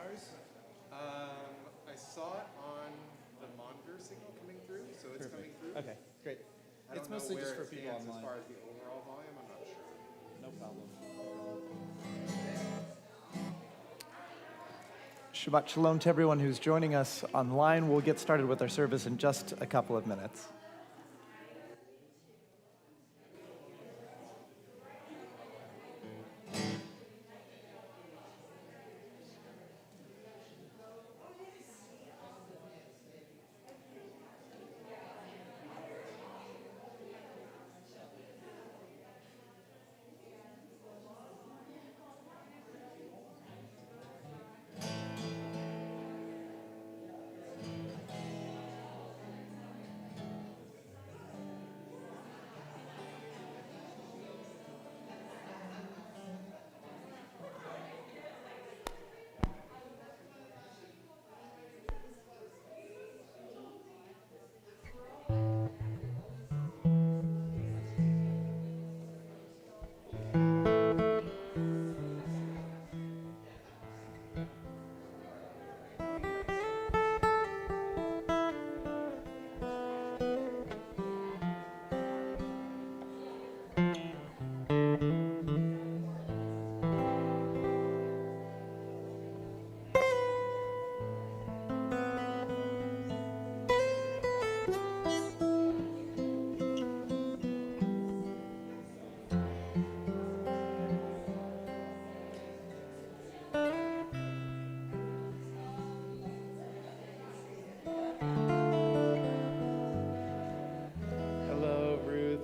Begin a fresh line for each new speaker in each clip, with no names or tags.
I saw it on the monitor signal coming through, so it's coming through.
Okay, great.
It's mostly just for people online. As far as the overall volume, I'm not sure.
No problem.
Shabbat Shalom to everyone who's joining us online. We'll get started with our service in just a couple of minutes.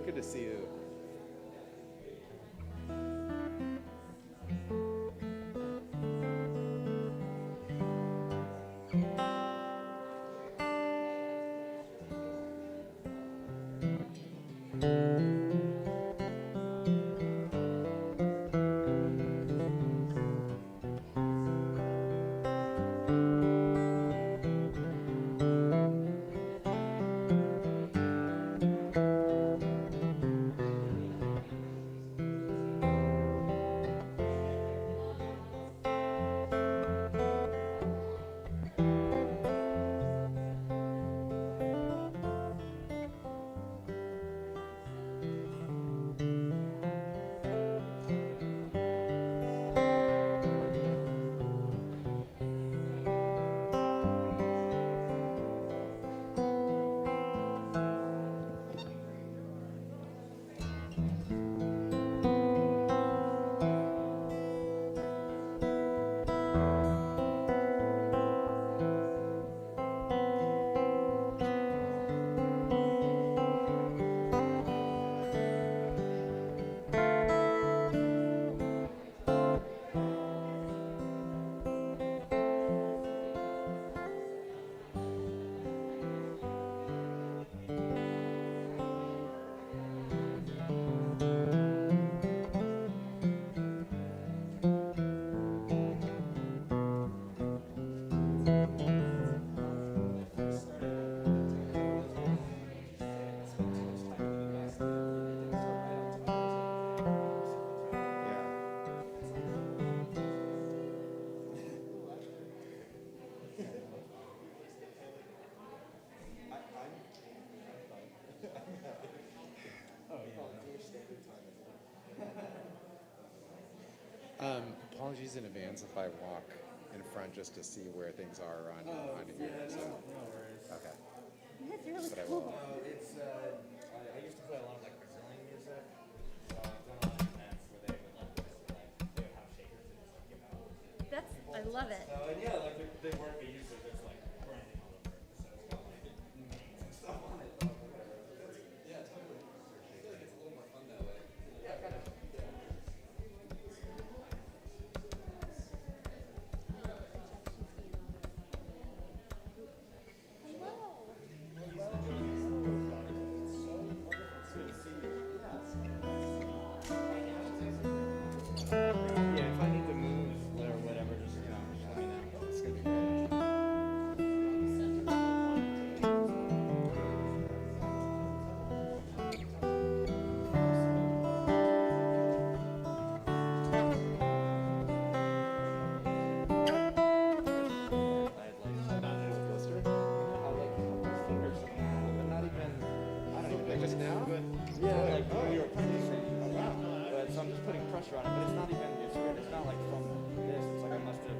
Good to see you. Apologies in advance if I walk in front just to see where things are on here.
Yeah,
So.
no worries.
Okay.
That's really
But I
cool.
will.
It's I used to play a lot of like Brazilian music, so I've done a lot of events where they would they would have shakers and just like give out.
That's, I love it.
So and yeah, like they work they use it just like branding all over it. So it's got like names and stuff on it. Yeah, totally. I feel like it's a little more fun that way. Yeah, kind of.
Yeah, if I need to move or whatever, just let me know. It's gonna be great. just now?
Yeah, like when we were practicing. Oh, wow. But, so I'm just putting pressure on it, but it's not even, it's weird. It's not like from this. It's like I must have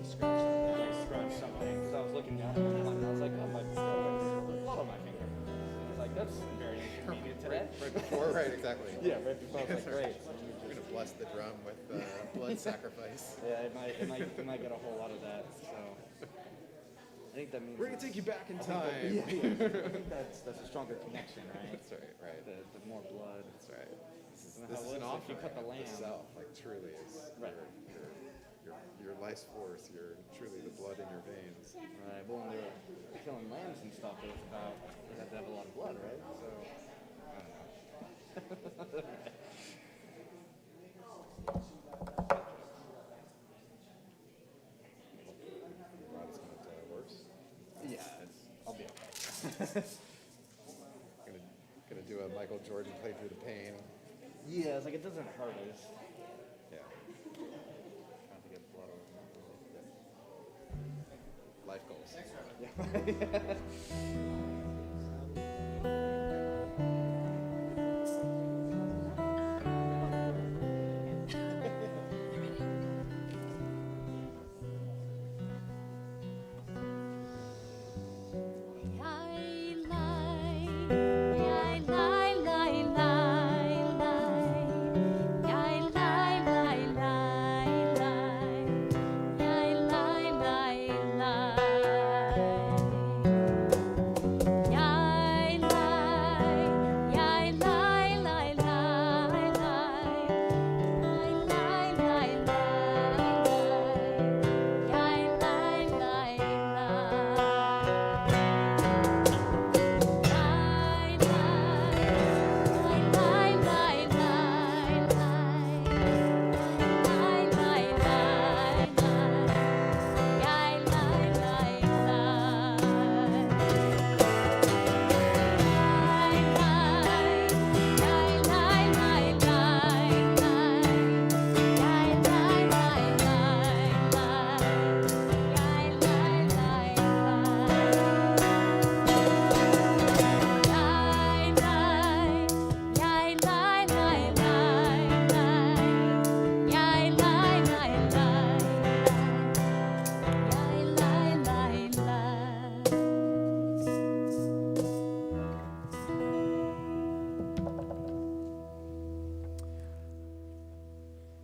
scratched something. Because I was looking down at my and I was like, oh, my blood on my finger. And he's like, that's very inconvenient today.
Right before, right, exactly.
Yeah, right before. I was like, great.
We're gonna bless the drum with blood sacrifice.
Yeah, it might get a whole lot of that. So I think that means
We're gonna take you back in time.
I think that's a stronger connection, right?
That's right, right.
The more blood.
That's right. This
How
is
it
an
looks
offering
if you cut the
of
lamb.
self, like truly is
Right.
your life's force, your truly the blood in your veins.
Right. Well, when they were killing lambs and stuff, it was about they had to have a lot of blood, right? So I don't know.
Glad it's not worse.
Yeah, I'll be okay.
Gonna do a Michael Jordan play through the pain.
Yeah, it's like it doesn't hurt. I just
Yeah.
trying to get blood over.
Life goals.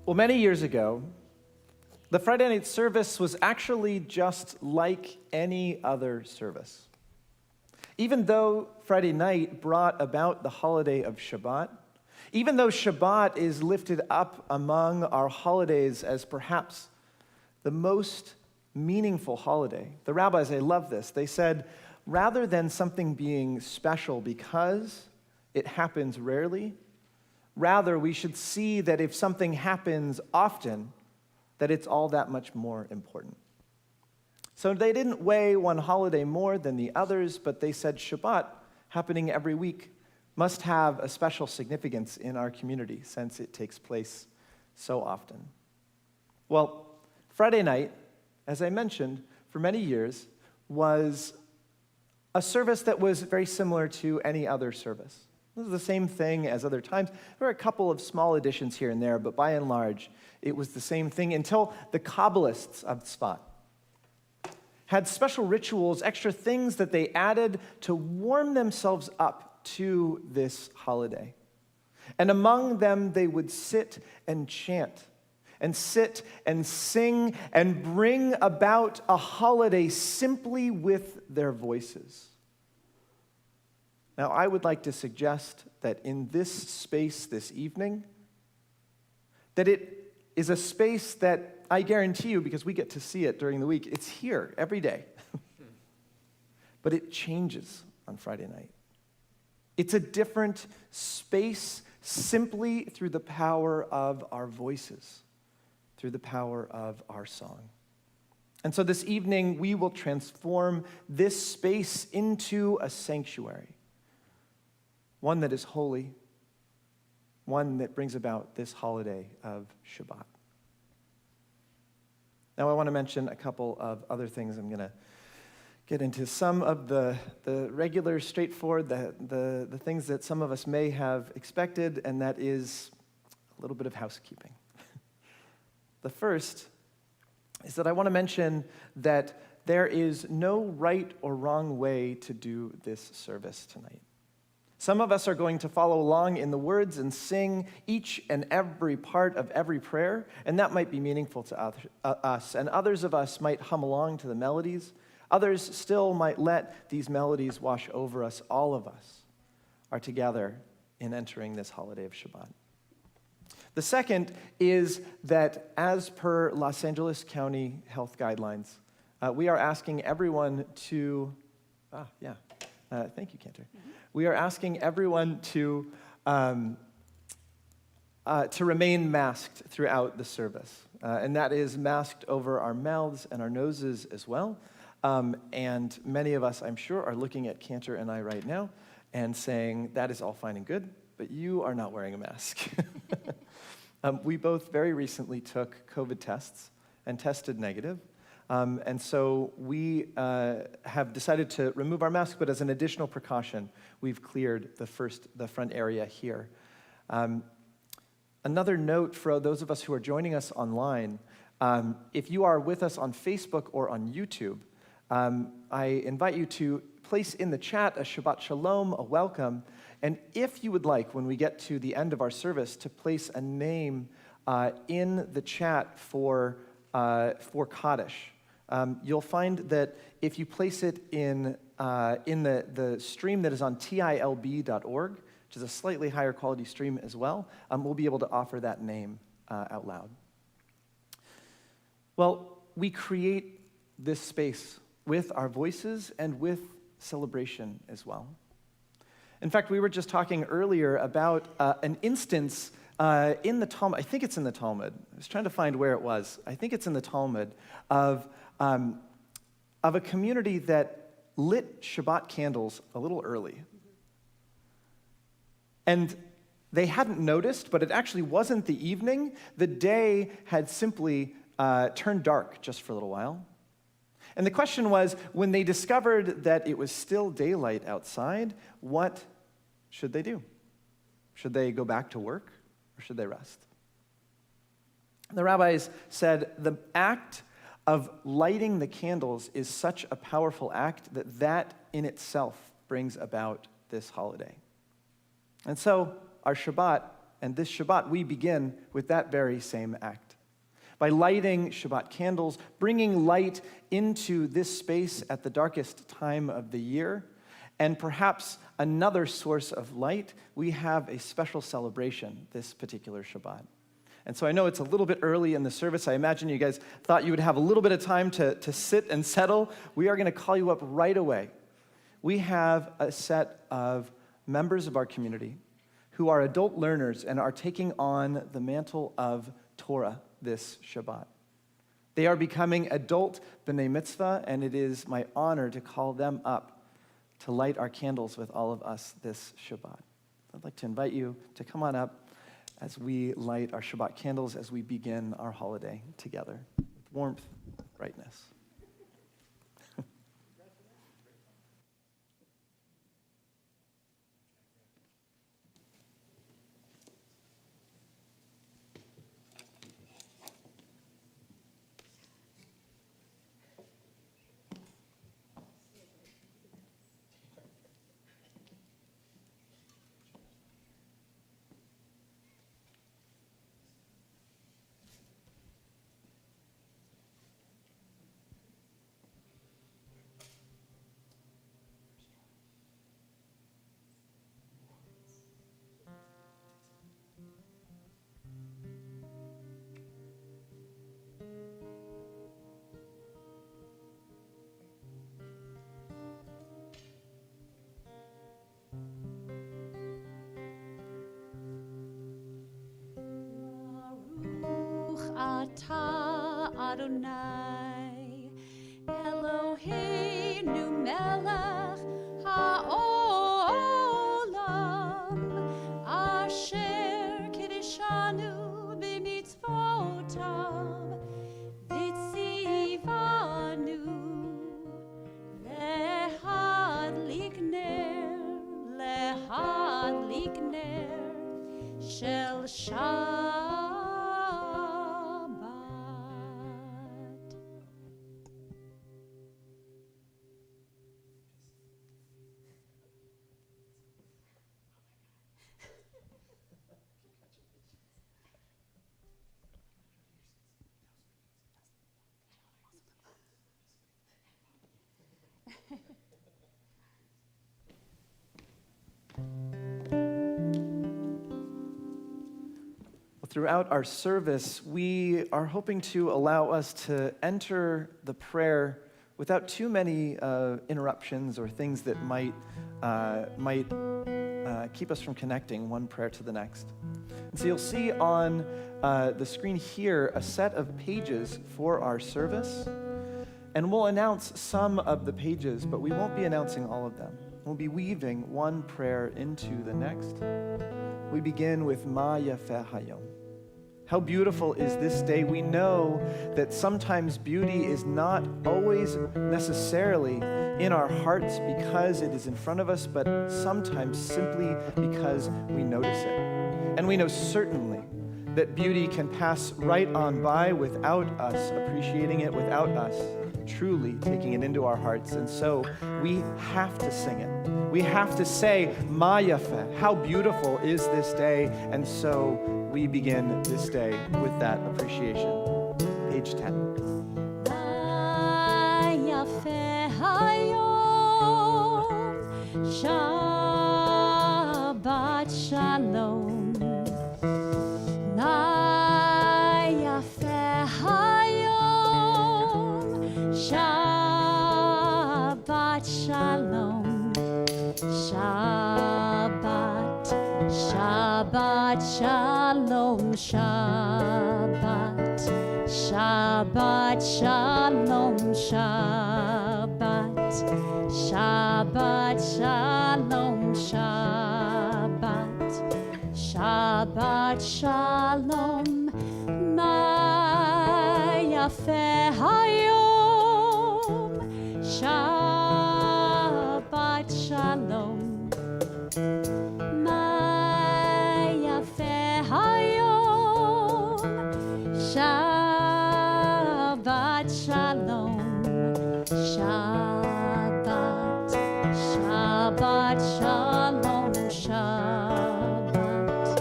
Well, many years ago, the Friday night service was actually just like any other service. Even though Friday night brought about the holiday of Shabbat, even though Shabbat is lifted up among our holidays as perhaps the most meaningful holiday, the rabbis, I love this, they said, rather than something being special because it happens rarely, rather we should see that if something happens often, that it's all that much more important. So they didn't weigh one holiday more than the others, but they said Shabbat, happening every week, must have a special significance in our community since it takes place so often. Well, Friday night, as I mentioned, for many years, was a service that was very similar to any other service. It was the same thing as other times. There were a couple of small additions here and there, but by and large, it was the same thing until the Kabbalists of Tzfat had special rituals, extra things that they added to warm themselves up to this holiday. And among them, they would sit and chant, and sit and sing, and bring about a holiday simply with their voices. Now, I would like to suggest that in this space this evening, that it is a space that I guarantee you, because we get to see it during the week, it's here every day. But it changes on Friday night. It's a different space simply through the power of our voices, through the power of our song. And so this evening, we will transform this space into a sanctuary, one that is holy, one that brings about this holiday of Shabbat. Now, I want to mention a couple of other things I'm going to get into some of the regular, straightforward, the things that some of us may have expected, and that is a little bit of housekeeping. The first is that I want to mention that there is no right or wrong way to do this service tonight. Some of us are going to follow along in the words and sing each and every part of every prayer, and that might be meaningful to us. And others of us might hum along to the melodies. Others still might let these melodies wash over us. All of us are together in entering this holiday of Shabbat. The second is that as per Los Angeles County health guidelines, we are asking everyone to, thank you, Cantor. We are asking everyone to remain masked throughout the service. And that is masked over our mouths and our noses as well. And many of us, I'm sure, are looking at Cantor and I right now and saying, that is all fine and good, but you are not wearing a mask. We both very recently took COVID tests and tested negative. And so we have decided to remove our mask, but as an additional precaution, we've cleared the front area here. Another note for those of us who are joining us online, if you are with us on Facebook or on YouTube, I invite you to place in the chat a Shabbat Shalom, a welcome, and if you would like, when we get to the end of our service, to place a name in the chat for Kaddish. You'll find that if you place it in the stream that is on tilb.org, which is a slightly higher quality stream as well, we'll be able to offer that name out loud. Well, we create this space with our voices and with celebration as well. In fact, we were just talking earlier about an instance in the Talmud. I think it's in the Talmud. I was trying to find where it was. I think it's in the Talmud of a community that lit Shabbat candles a little early. And they hadn't noticed, but it actually wasn't the evening. The day had simply turned dark just for a little while. And the question was, when they discovered that it was still daylight outside, what should they do? Should they go back to work, or should they rest? The rabbis said the act of lighting the candles is such a powerful act that in itself brings about this holiday. And so our Shabbat, and this Shabbat, we begin with that very same act. By lighting Shabbat candles, bringing light into this space at the darkest time of the year, and perhaps another source of light, we have a special celebration this particular Shabbat. And so I know it's a little bit early in the service. I imagine you guys thought you would have a little bit of time to sit and settle. We are going to call you up right away. We have a set of members of our community who are adult learners and are taking on the mantle of Torah this Shabbat. They are becoming adult B'nai Mitzvah, and it is my honor to call them up to light our candles with all of us this Shabbat. I'd like to invite you to come on up as we light our Shabbat candles as we begin our holiday together with warmth, brightness.
Ata Adonai Eloheinu melech haolam asher kiddushanu b'mitzvotav v'tzivanu להדליק נר של שבת.
Throughout our service, we are hoping to allow us to enter the prayer without too many interruptions or things that might keep us from connecting one prayer to the next. And so you'll see on the screen here a set of pages for our service, and we'll announce some of the pages, but we won't be announcing all of them. We'll be weaving one prayer into the next. We begin with Ma Yafeh Hayom. How beautiful is this day? We know that sometimes beauty is not always necessarily in our hearts because it is in front of us, but sometimes simply because we notice it. And we know certainly that beauty can pass right on by without us appreciating it, without us truly taking it into our hearts. And so we have to sing it. We have to say, Ma Yafeh, how beautiful is this day? And so we begin this day with that appreciation. Page 10.
Ma yafeh hayom, Shabbat shalom. Ma yafeh hayom, Shabbat shalom. Shabbat, Shabbat shalom, Shabbat, Shabbat shalom, Shabbat, Shabbat shalom, Shabbat, Shabbat shalom, Ma yafeh hayom, Shabbat shalom. Ma yafeh hayom, Shabbat shalom. Shabbat, Shabbat shalom, Shabbat,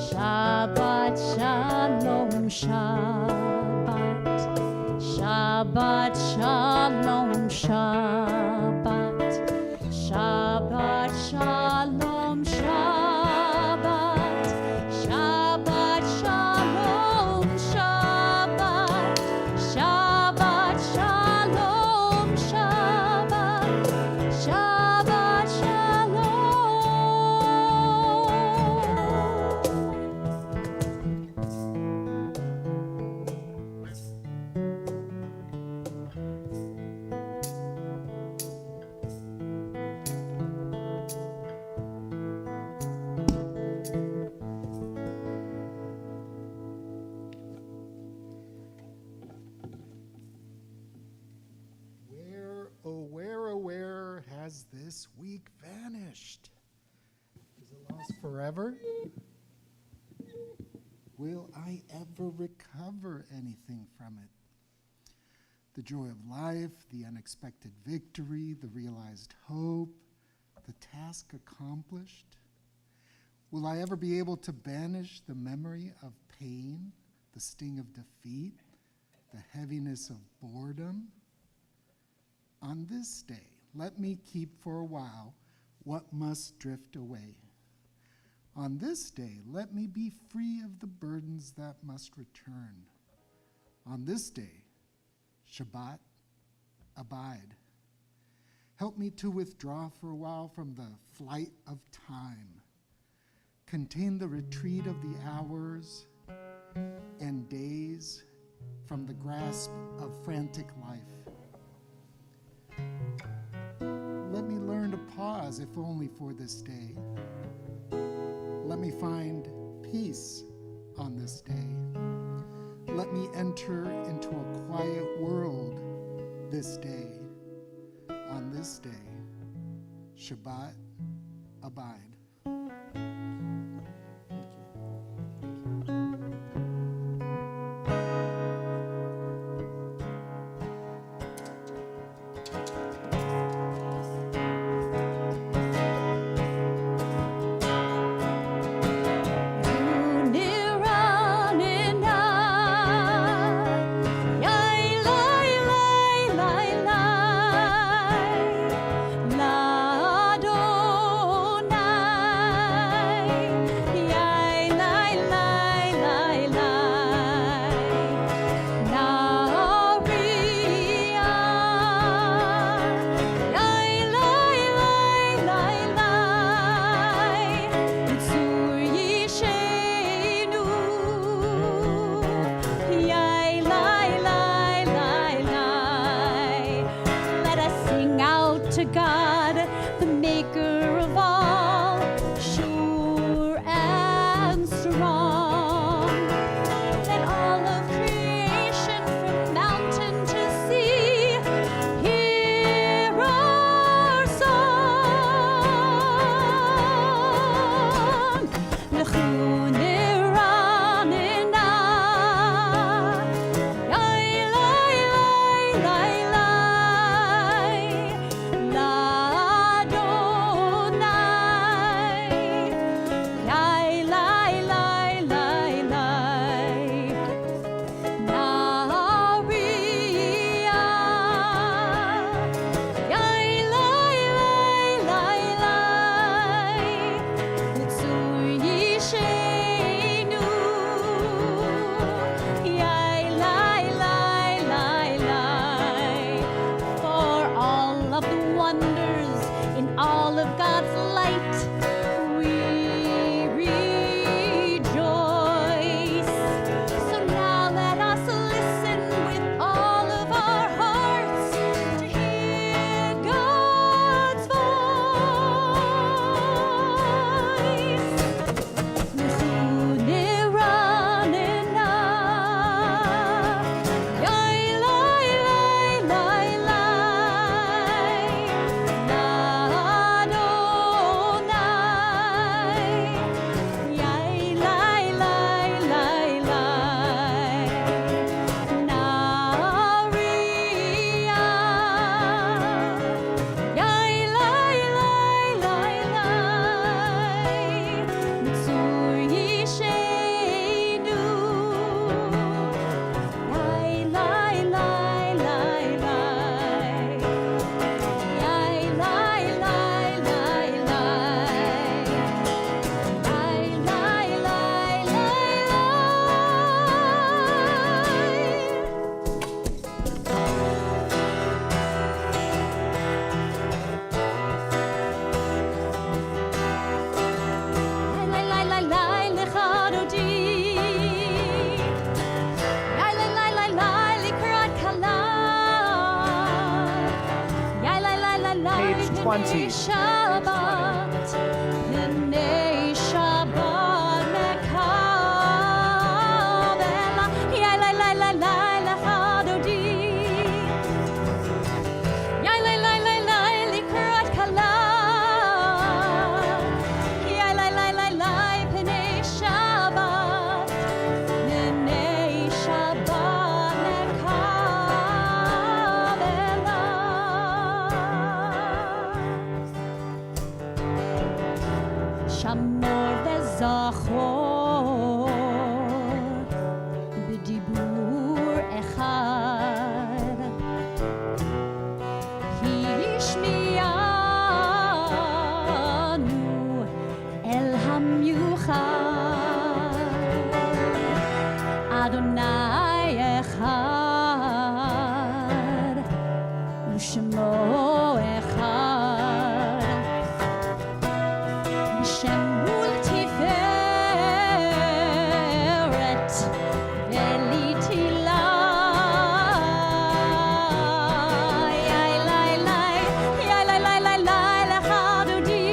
Shabbat shalom, Shabbat, Shabbat shalom, Shabbat, Shabbat shalom, Shabbat, Shabbat shalom, Shabbat, Shabbat shalom, Shabbat, Shabbat
Where has this week vanished? Is it lost forever? Will I ever recover anything from it? The joy of life, the unexpected victory, the realized hope, the task accomplished? Will I ever be able to banish the memory of pain, the sting of defeat, the heaviness of boredom? On this day, let me keep for a while what must drift away. On this day, let me be free of the burdens that must return. On this day, Shabbat, abide. Help me to withdraw for a while from the flight of time. Contain the retreat of the hours and days from the grasp of frantic life. Let me learn to pause, if only for this day. Let me find peace on this day. Let me enter into a quiet world this day. On this day, Shabbat, abide.
20.
Shabbat, B'nei Shabbat mekabela, ya la la la la lechadodi, ya la la la la likrat kala, ya la la la la B'nei Shabbat, B'nei Shabbat mekabela. Shamor וזכור בדיבור אחד, השמיענו אל המיוחד, אדוני אחד ושמו אחד, בשם מול תפארת ולתהילה. יא לי לי, יא לי לי לי לי לחדודי,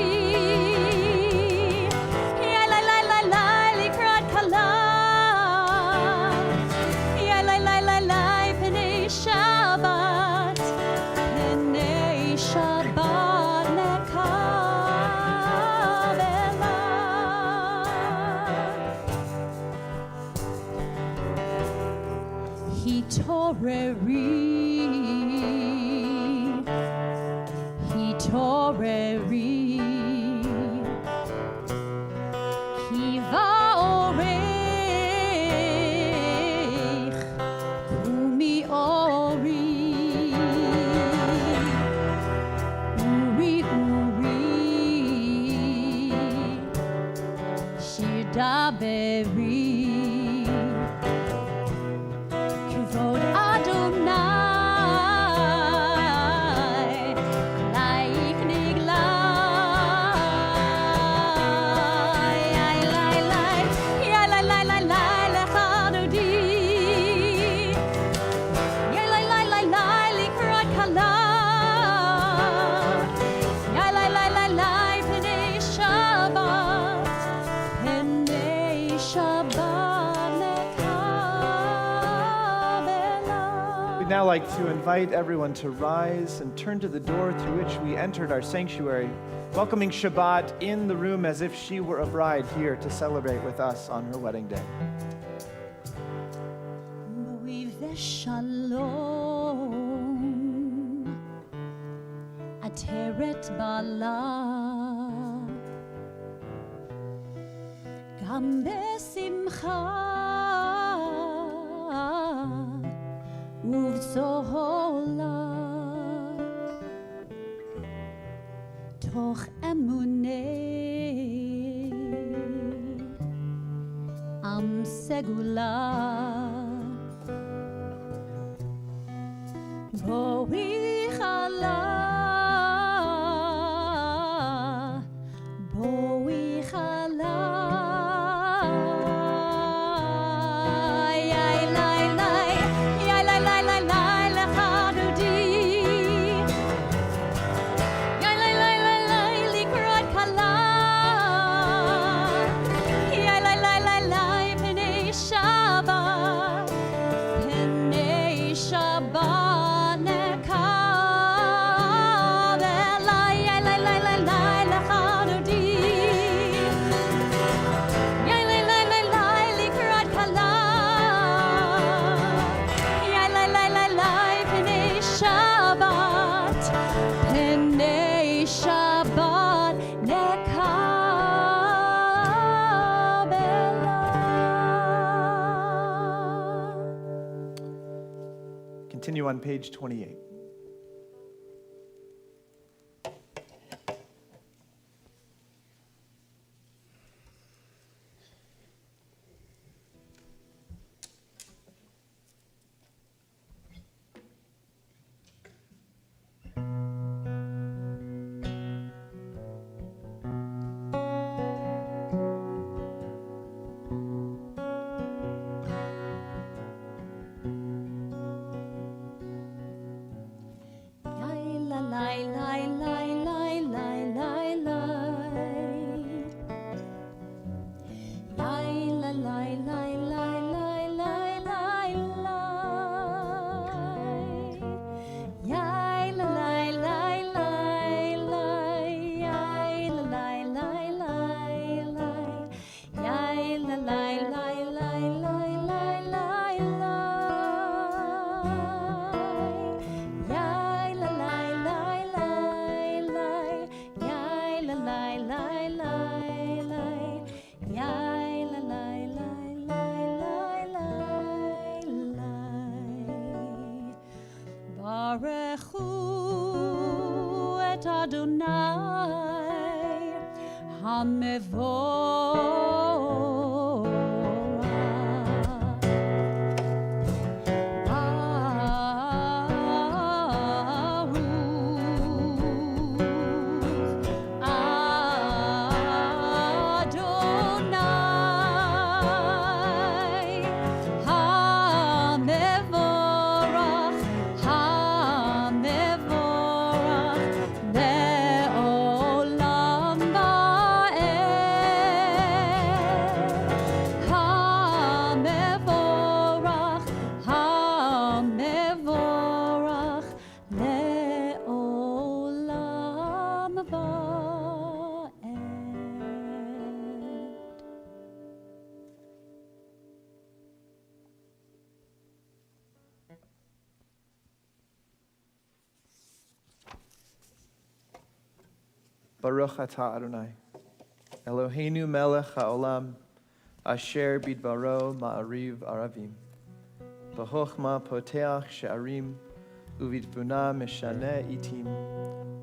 יא לי לי לי לי לקראת כלה, יא לי לי לי לי פני שבת, פני שבת נקבלה. התעוררי, כי באורך ומאורי, אורי אורי, שיר דברי, כבוד אדוני עלייך נגלה. יא לי לי, יא לי לי לי לי לחדודי, יא לי לי לי לי לקראת כלה, יא לי לי לי לי פני שבת, פני שבת נקבלה.
We'd now like to invite everyone to rise and turn to the door through which we entered our sanctuary, welcoming Shabbat in the room as if she were a bride here to celebrate with us on her wedding day.
בואי ושלום, עטרת בעלה, גם בשמחה ובצהלה, תוך אמוני עם סגולה. בואי חלה, בואי חלה, יא לי לי, יא לי לי לי לי לחדודי, יא לי לי לי לי לקראת כלה, יא לי לי לי לי פני שבת, פני שבת נקבלה. יא לי לי לי לי לחדודי, יא לי לי לי לי לקראת כלה, יא לי לי לי לי פני שבת, פני שבת נקבלה.
Continue on page 28.
Barechu et Adonai
Baruch atah Adonai, Eloheinu melech haolam, asher bidvaro ma'ariv aravim. B'chochma poteach she'arim, uvidvuna meshane itim,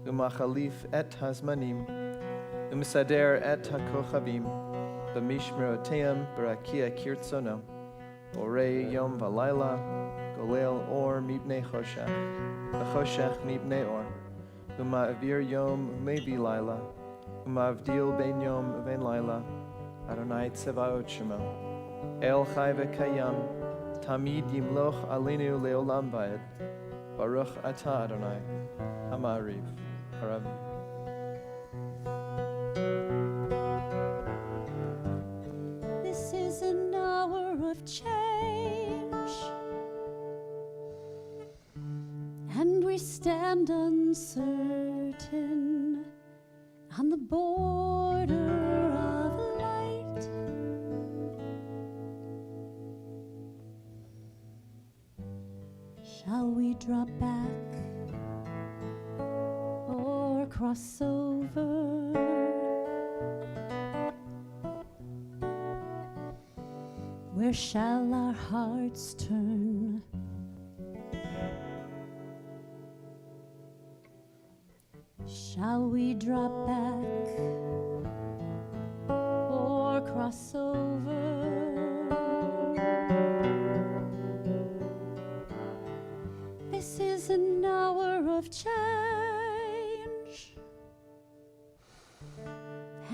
umachalif et hazmanim, umsader et hakochavim, b'mishmeroteim b'rakia kirtzono, borei yom v'layla, golel or mibnei choshech, v'choshech mibnei or. Uma'avir yom umevi laila, uma'avdil ben yom uven laila, Adonai tzevaot shemo. El chai v'kayam, tamid yimloch alinu leolam vayed. Baruch atah Adonai, ha'ma'ariv, haravim.
This is an hour of change, and we stand uncertain on the border of light. Shall we drop back or cross over? Where shall our hearts turn? Shall we drop back or cross over? This is an hour of change,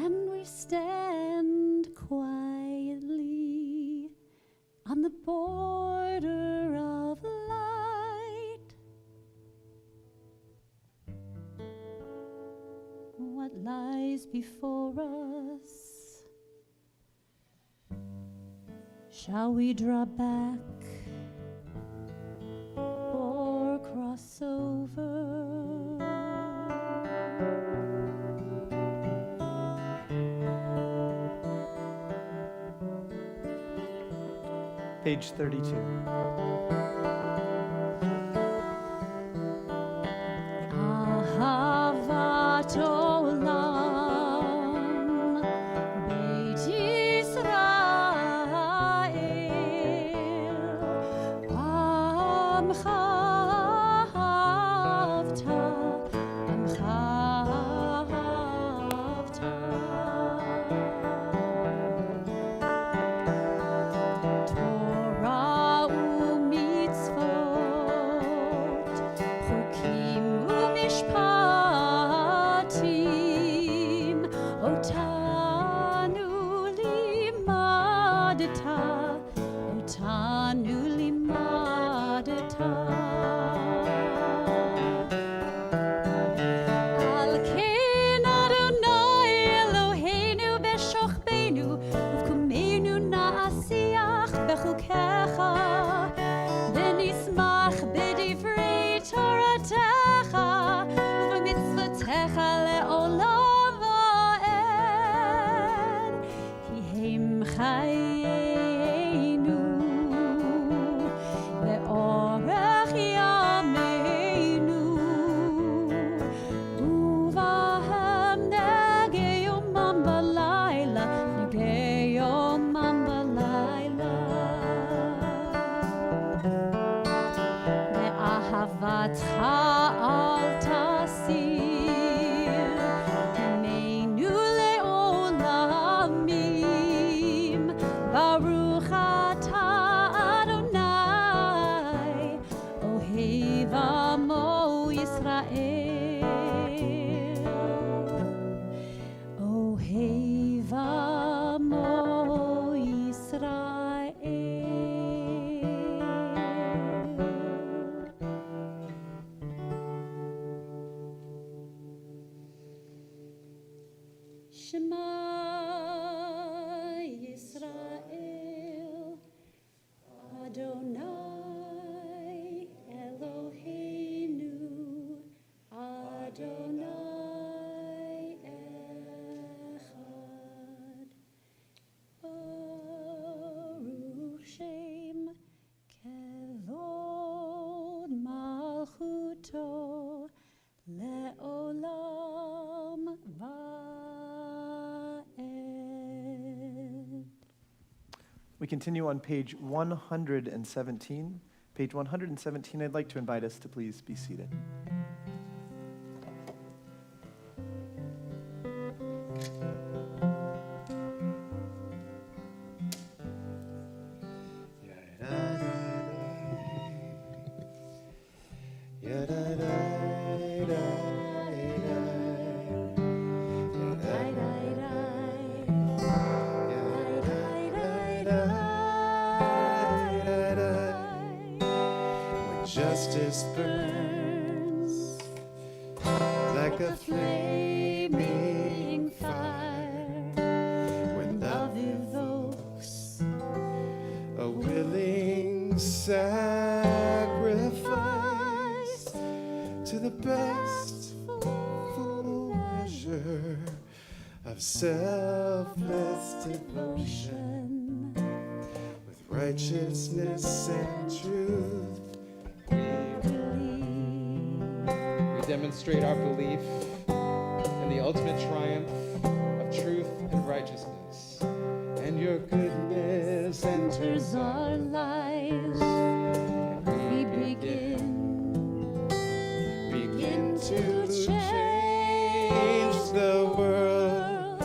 and we stand quietly on the border of light. What lies before us? Shall we draw back or cross over?
Page 32.
Ahavat olam, Beit Yisrael, Amcha ahavta, Amcha ahavta. Torah u'mitzvot, chokim u'mishpatim, חיינו לאורך ימינו ובהם נגה יומם בלילה נגה יומם בלילה מאהבתך אל תסיר עמנו לעולמים ברוך אתה אדוני אוהב עמו ישראל אוהב עמו ישראל Shema Yisrael Adonai Eloheinu Adonai Echad Baruch Shem Kevod Malchuto Le'olam Va'ed.
We continue on page 117. Page 117, I'd like to invite us to please be seated.
When justice burns like a flaming fire, when love evokes a willing sacrifice to the best full measure of selfless devotion, with righteousness and truth, we demonstrate our belief in the ultimate triumph of truth and righteousness, and your goodness enters
our lives. We begin
to change the world,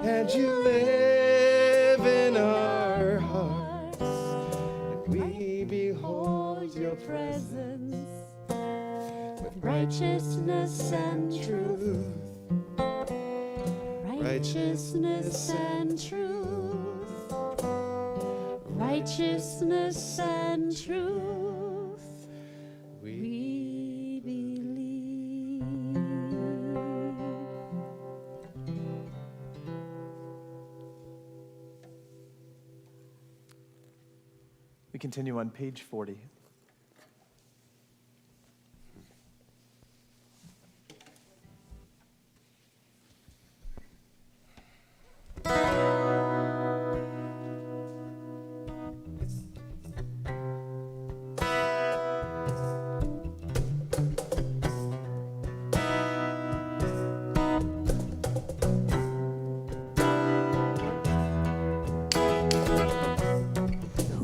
and you live in our hearts, and we behold your presence with righteousness and truth, righteousness and truth, righteousness and truth. We believe.
We continue on page 40.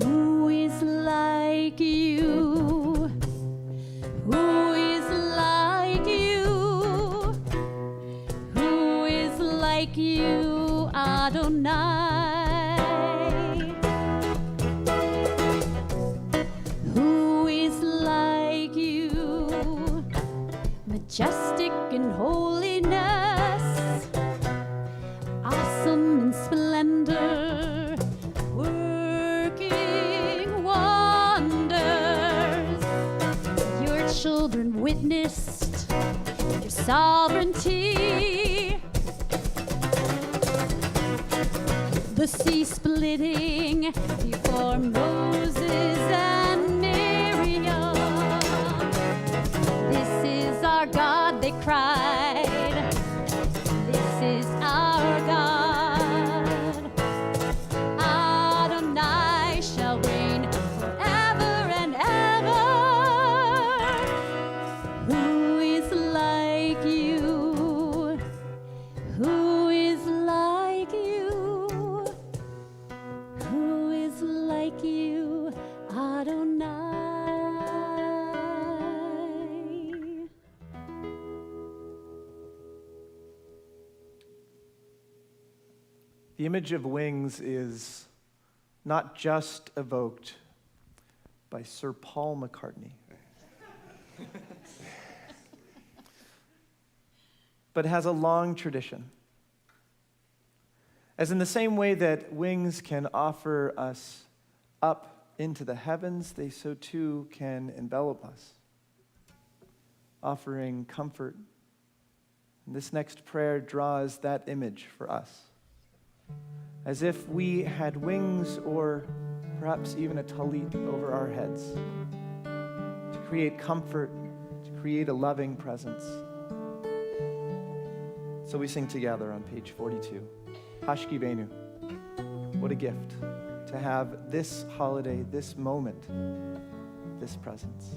Who is like you? Who is like you? Who is like you, Adonai? Who is like you? Majestic in holiness, awesome in splendor, working wonders. Your children witnessed your sovereignty. The sea splitting before Moses and Miriam. This is our God, they cried. This is our God.
The image of wings is not just evoked by Sir Paul McCartney, but has a long tradition. As in the same way that wings can offer us up into the heavens, they so too can envelop us, offering comfort. And this next prayer draws that image for us, as if we had wings or perhaps even a tallit over our heads, to create comfort, to create a loving presence. So we sing together on page 42. Hashkivenu. What a gift to have this holiday, this moment, this presence.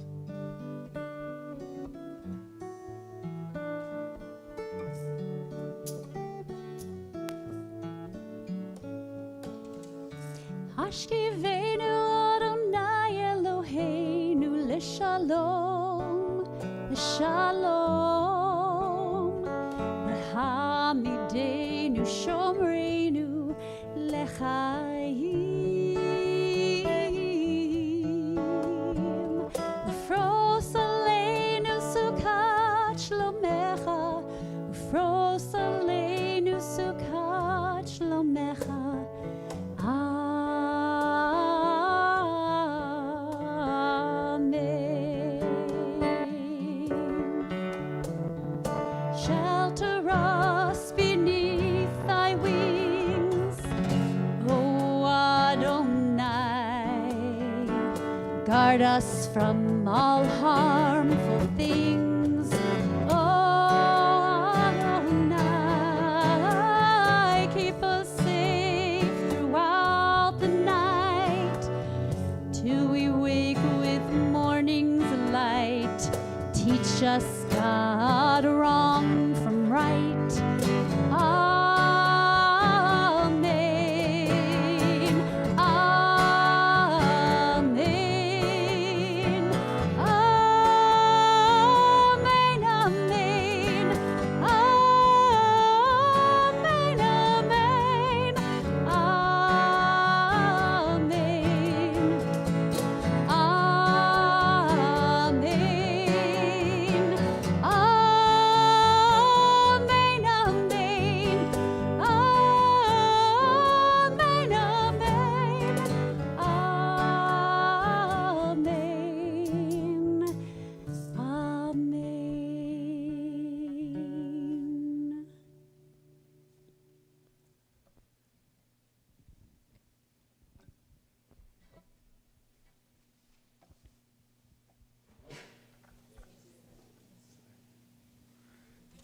Hashkivenu Adonai Eloheinu L'Shalom, L'Shalom. V'hamidenu Shomreinu L'chaim. V'fros aleinu Sukkot Shlomecha, V'fros aleinu Sukkot Shlomecha. Shelter us beneath thy wings, O Adonai. Guard us from all harmful things, O Adonai. Keep us safe throughout the night, till we wake with morning's light. Teach us, God, wrong from right. Amen. Amen. Amen. Amen. Amen. Amen. Amen. Amen.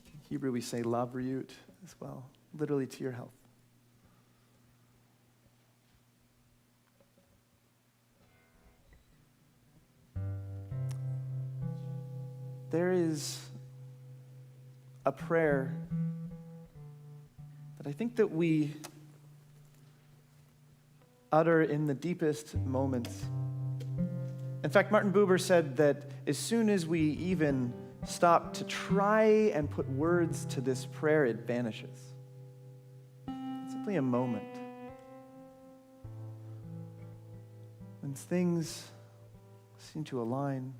In Hebrew, we say labriut as well, literally to your health. There is a prayer that I think that we utter in the deepest moments. In fact, Martin Buber said that as soon as we even stop to try and put words to this prayer, it vanishes. It's simply a moment when things seem to align.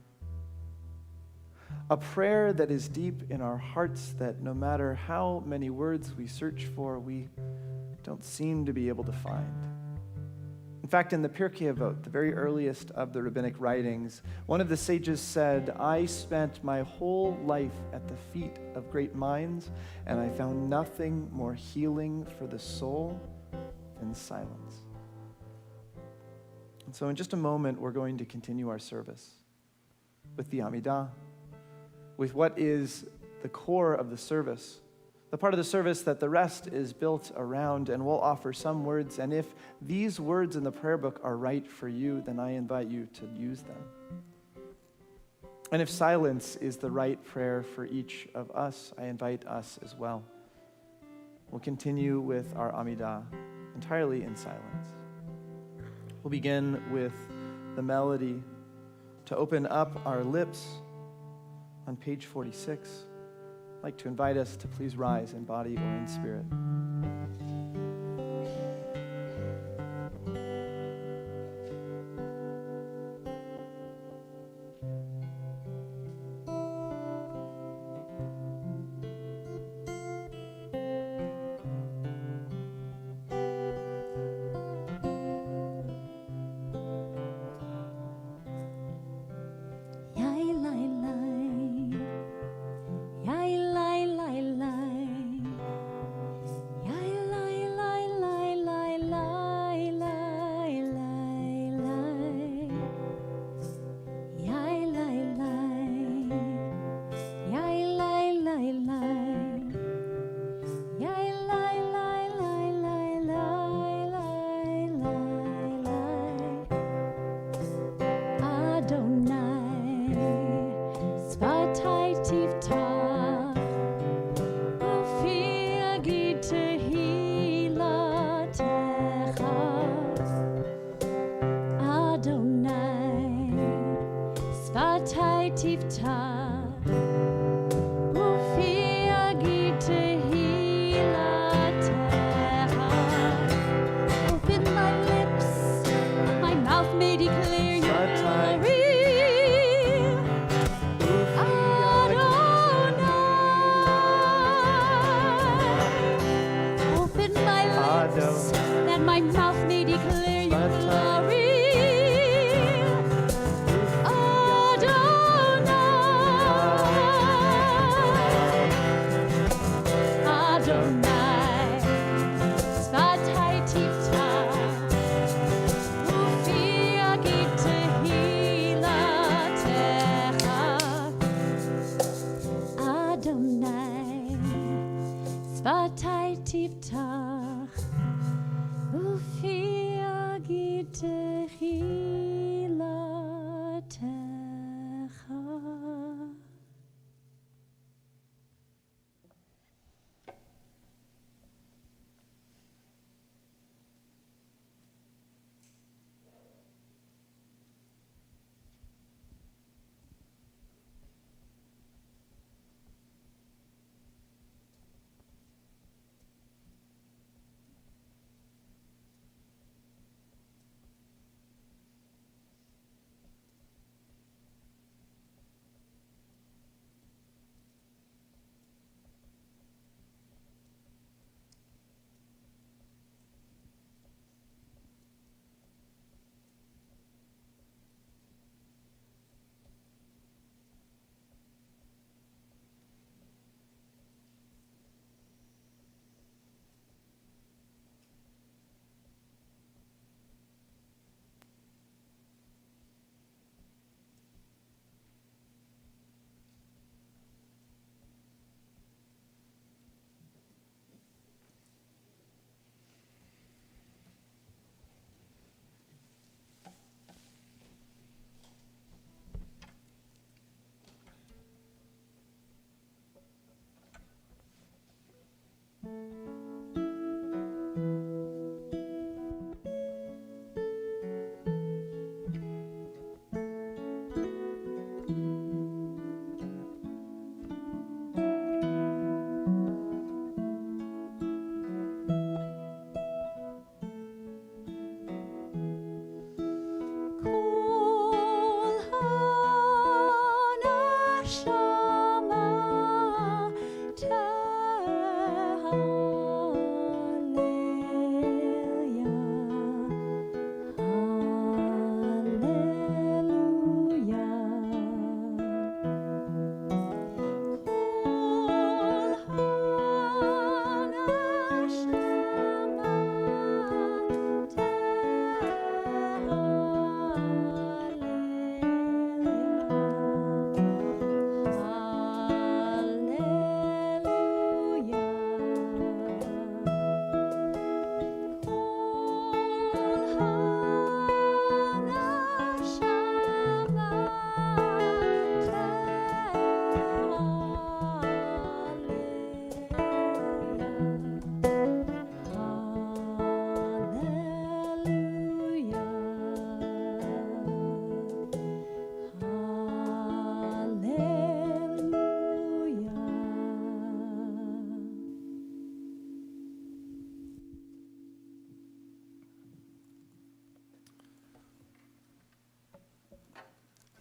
A prayer that is deep in our hearts, that no matter how many words we search for, we don't seem to be able to find. In fact, in the Pirkei Avot, the very earliest of the rabbinic writings, one of the sages said, "I spent my whole life at the feet of great minds, and I found nothing more healing for the soul than silence." And so in just a moment, we're going to continue our service with the Amidah, with what is the core of the service, the part of the service that the rest is built around, and we'll offer some words. And if these words in the prayer book are right for you, then I invite you to use them. And if silence is the right prayer for each of us, I invite us as well. We'll continue with our Amidah entirely in silence. We'll begin with the melody to open up our lips on page 46. I'd like to invite us to please rise in body or in spirit.
tifta ufia gite hilateha. Open my lips, my mouth may declare your glory. Adonai. Open my lips, that my mouth may declare your glory. Tiftach ufia gite hilatecha.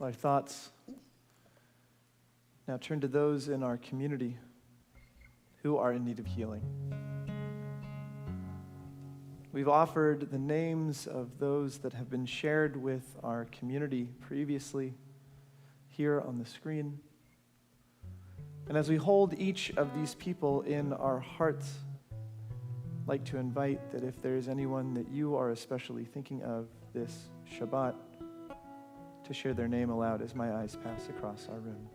Our thoughts now turn to those in our community who are in need of healing. We've offered the names of those that have been shared with our community previously here on the screen. And as we hold each of these people in our hearts, I'd like to invite that if there is anyone that you are especially thinking of this Shabbat, to share their name aloud as my eyes pass across our room.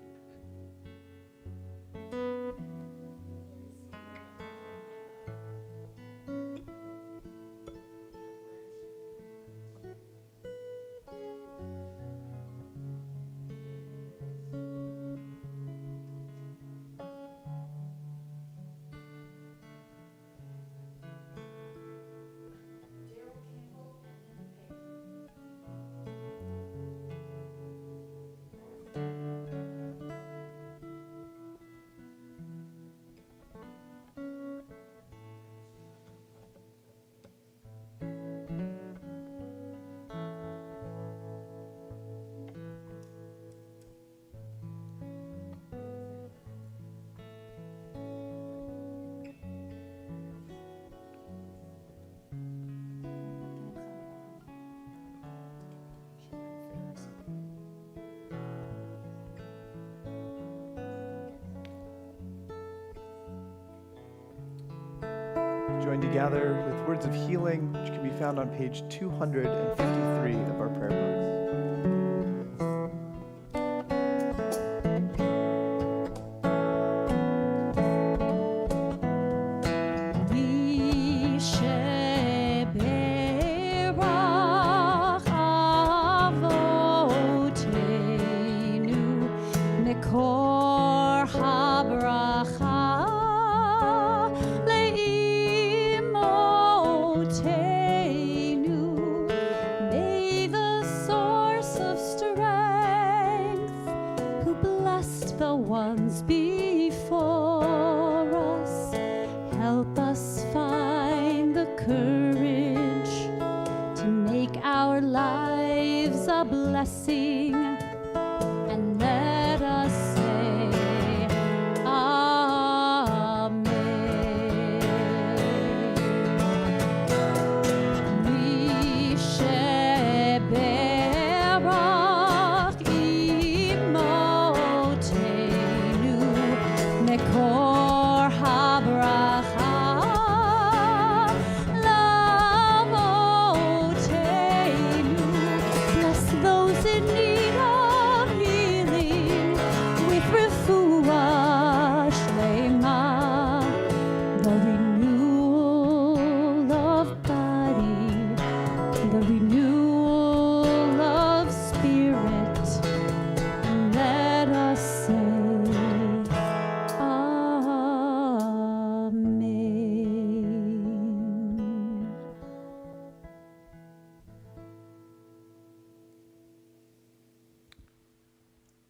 going to gather with words of healing, which can be found on page 253 of our prayer books.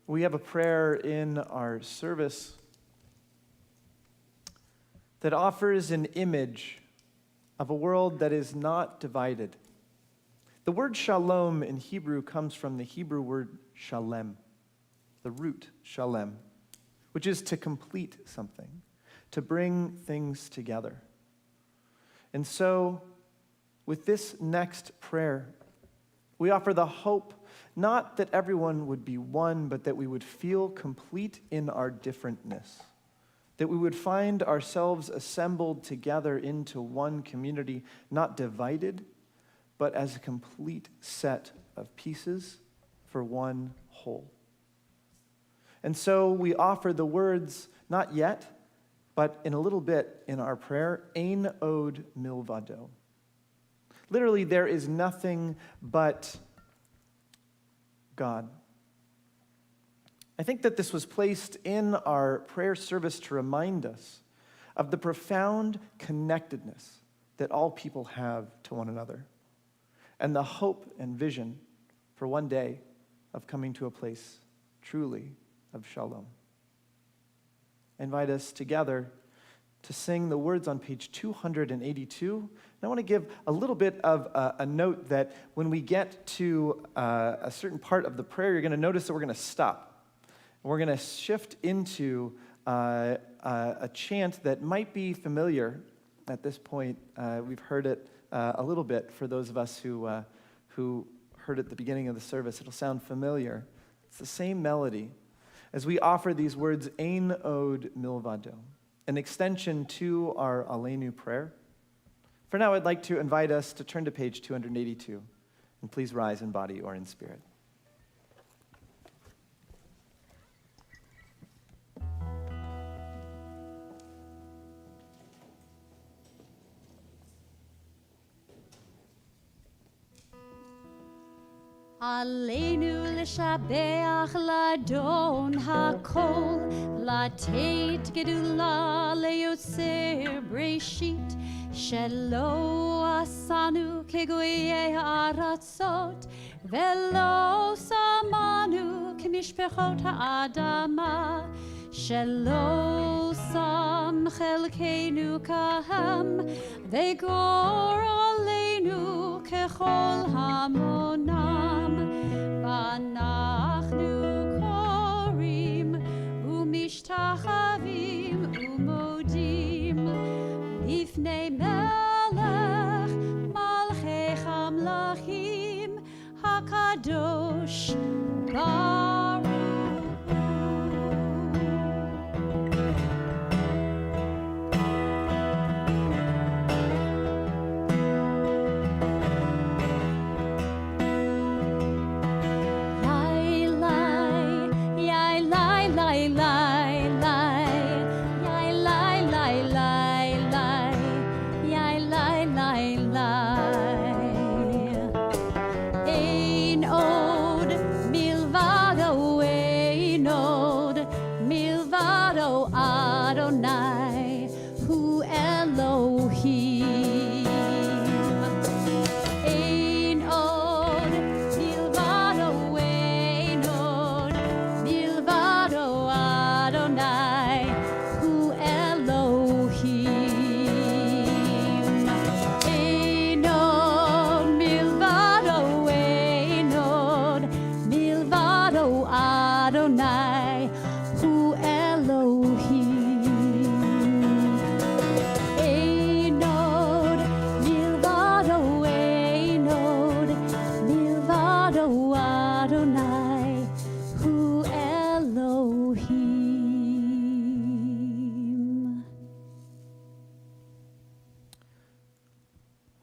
We have a prayer in our service that offers an image of a world that is not divided. The word shalom in Hebrew comes from the Hebrew word shalem, the root shalem, which is to complete something, to bring things together. And so, with this next prayer, we offer the hope not that everyone would be one, but that we would feel complete in our differentness, that we would find ourselves assembled together into one community, not divided, but as a complete set of pieces for one whole. And so we offer the words, not yet, but in a little bit in our prayer, Ein od milvado. Literally, there is nothing but God. I think that this was placed in our prayer service to remind us of the profound connectedness that all people have to one another, and the hope and vision for one day of coming to a place truly of shalom. I invite us together to sing the words on page 282. And I want to give a little bit of a note that when we get to a certain part of the prayer, you're going to notice that we're going to stop. And we're going to shift into a chant that might be familiar at this point. We've heard it a little bit for those of us who heard it at the beginning of the service. It'll sound familiar. It's the same melody as we offer these words, Ein od milvado, an extension to our Aleinu prayer. For now, I'd like to invite us to turn to page 282, and please rise in body or in spirit.
עלינו לשבח לאדון הכל, לתת גדולה ליוצר בראשית, שלא עשנו כגויי הארצות, ולא שמנו כמשפחות האדמה, שלא שם חלקנו כהם, וגור עלינו ככל המונם. ואנחנו קוראים ומשתחווים ומודים לפני מלך מלכי המלכים הקדוש ברוך.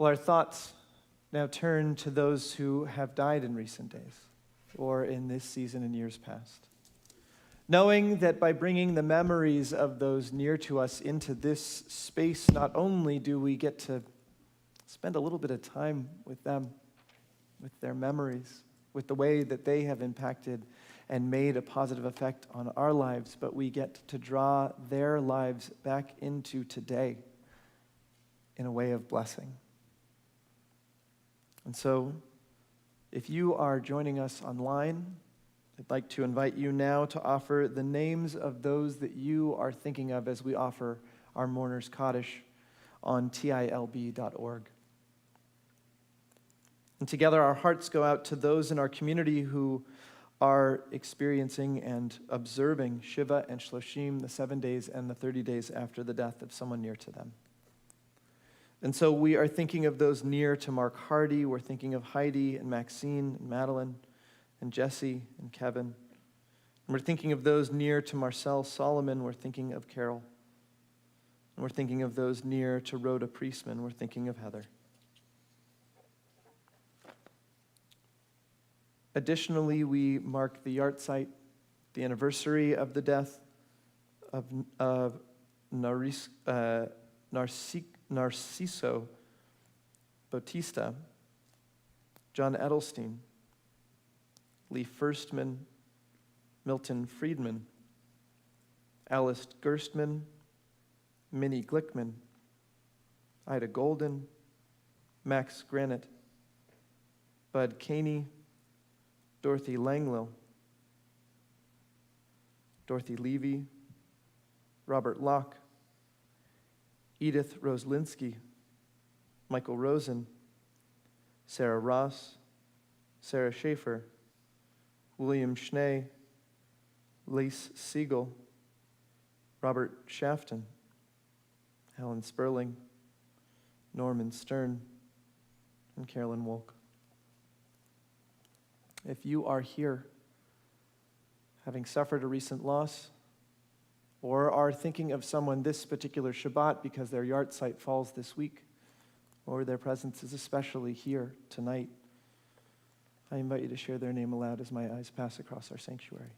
Well, our thoughts now turn to those who have died in recent days or in this season and years past. Knowing that by bringing the memories of those near to us into this space, not only do we get to spend a little bit of time with them, with their memories, with the way that they have impacted and made a positive effect on our lives, but we get to draw their lives back into today in a way of blessing. And so, if you are joining us online, I'd like to invite you now to offer the names of those that you are thinking of as we offer our Mourner's Kaddish on tilb.org. And together our hearts go out to those in our community who are experiencing and observing Shiva and Shloshim, the 7 days and the 30 days after the death of someone near to them. And so we are thinking of those near to Mark Hardy. We're thinking of Heidi and Maxine and Madeline and Jesse and Kevin. And we're thinking of those near to Marcel Solomon. We're thinking of Carol. And we're thinking of those near to Rhoda Priestman. We're thinking of Heather. Additionally, we mark the yard site, the anniversary of the death of Narciso Bautista, John Edelstein, Lee Firstman, Milton Friedman, Alice Gerstmann, Minnie Glickman, Ida Golden, Max Granite, Bud Caney, Dorothy Langlow, Dorothy Levy, Robert Locke, Edith Roslinsky, Michael Rosen, Sarah Ross, Sarah Schaefer, William Schnee, Lace Siegel, Robert Shafton, Helen Sperling, Norman Stern, and Carolyn Wolk. If you are here, having suffered a recent loss, or are thinking of someone this particular Shabbat because their yard site falls this week, or their presence is especially here tonight, I invite you to share their name aloud as my eyes pass across our sanctuary.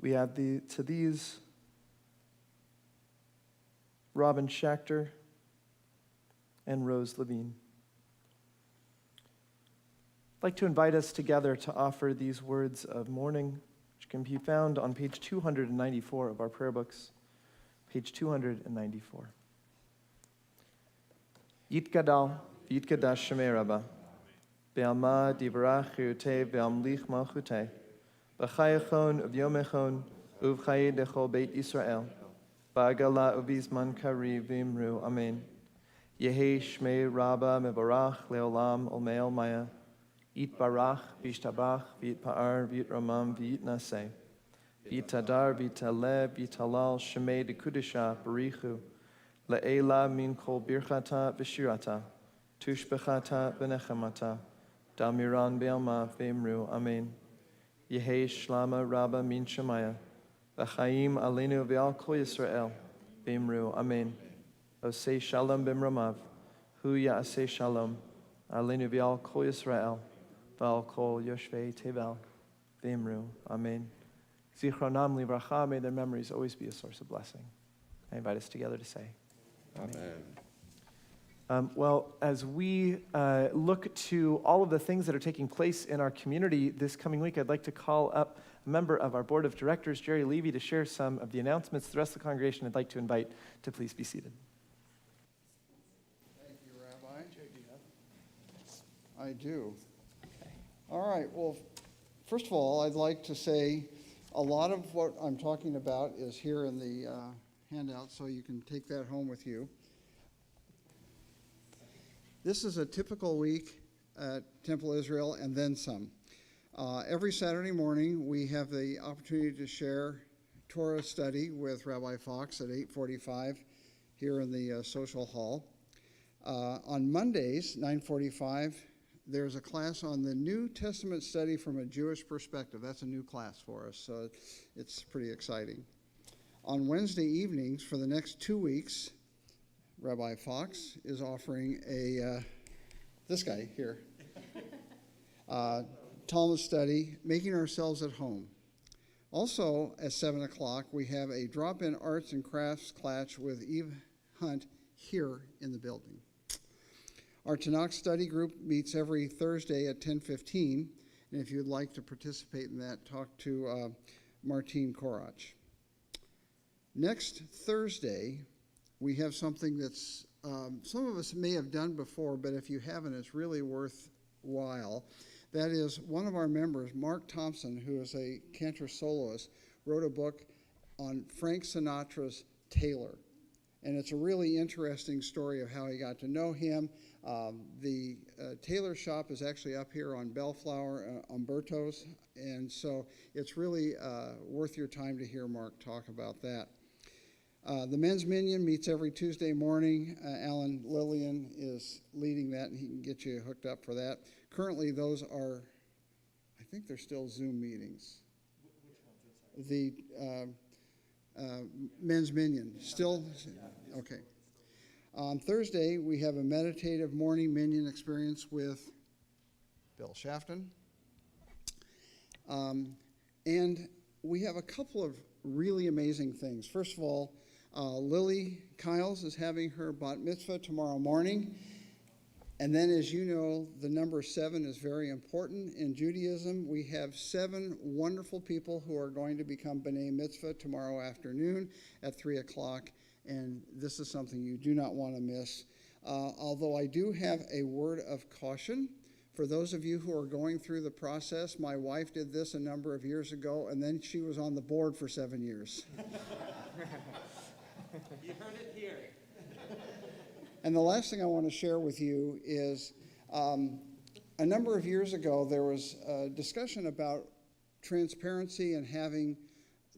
We add to these Robin Schachter and Rose Levine. I'd like to invite us together to offer these words of mourning, which can be found on page 294 of our prayer books, page 294. Yitgadal v'yitgadash shemei Rabbah, be'alma divrach chirutei ve'amlich malchutei, b'chayachon uv'yomechon uv'chayi dechol beit Yisrael, ba'agala uv'izman kari v'imru, amen. Yehi shmei Rabbah mevarach leolam olmeil maya, Yitbarach v'yishtabach v'yitpa'ar v'yitramam v'yitnaseh, v'yitadar v'yitaleh v'yitalal shemei dekudisha barichu, le'ela min kol birchata v'shirata, tushbechata v'nechamata, damiran be'alma v'imru, amen. Yehi shlama Rabbah min shemaya, v'chaim aleinu v'al kol Yisrael, v'imru, amen. Osei shalom b'mramav, hu ya'aseh shalom, aleinu v'al kol Yisrael, v'al kol yoshvei tevel, v'imru, amen. Zichronam livracha, may their memories always be a source of blessing. I invite us together to say, amen. Well, as we look to all of the things that are taking place in our community this coming week, I'd like to call up a member of our board of directors, Jerry Levy, to share some of the announcements. The rest of the congregation I'd like to invite to please be seated.
Thank you, Rabbi. I do. All right, well, First of all, I'd like to say a lot of what I'm talking about is here in the handout, so you can take that home with you. This is a typical week at Temple Israel and then some. Every Saturday morning, we have the opportunity to share Torah study with Rabbi Fox at 8:45 here in the social hall. On Mondays, 9:45, there's a class on the New Testament study from a Jewish perspective. That's a new class for us, so it's pretty exciting. On Wednesday evenings, for the next 2 weeks, Rabbi Fox is offering this guy here, Talmud study, Making Ourselves at Home. Also, at 7 o'clock, we have a drop-in arts and crafts class with Eve Hunt here in the building. Our Tanakh study group meets every Thursday at 10:15, and if you'd like to participate in that, talk to Martine Korach. Next Thursday, we have something that's some of us may have done before, but if you haven't, it's really worthwhile. That is, one of our members, Mark Thompson, who is a Cantorial soloist, wrote a book on Frank Sinatra's Taylor. And it's a really interesting story of how he got to know him. The Taylor shop is actually up here on Bellflower, Umberto's, and so it's really worth your time to hear Mark talk about that. The Men's Minyan meets every Tuesday morning. Alan Lillian is leading that, and he can get you hooked up for that. Currently, those are, I think they're still Zoom meetings. Which ones? The Men's Minyan, still? Okay. On Thursday, we have a meditative morning Minyan experience with Bill Shafton. And we have a couple of really amazing things. First of all, Lily Kiles is having her bat mitzvah tomorrow morning. And then, as you know, the number 7 is very important in Judaism. We have 7 wonderful people who are going to become B'nai Mitzvah tomorrow afternoon at 3 o'clock, and this is something you do not want to miss. Although I do have a word of caution. For those of you who are going through the process, my wife did this a number of years ago, and then she was on the board for 7 years.
You heard it here.
And the last thing I want to share with you is a number of years ago, there was a discussion about transparency and having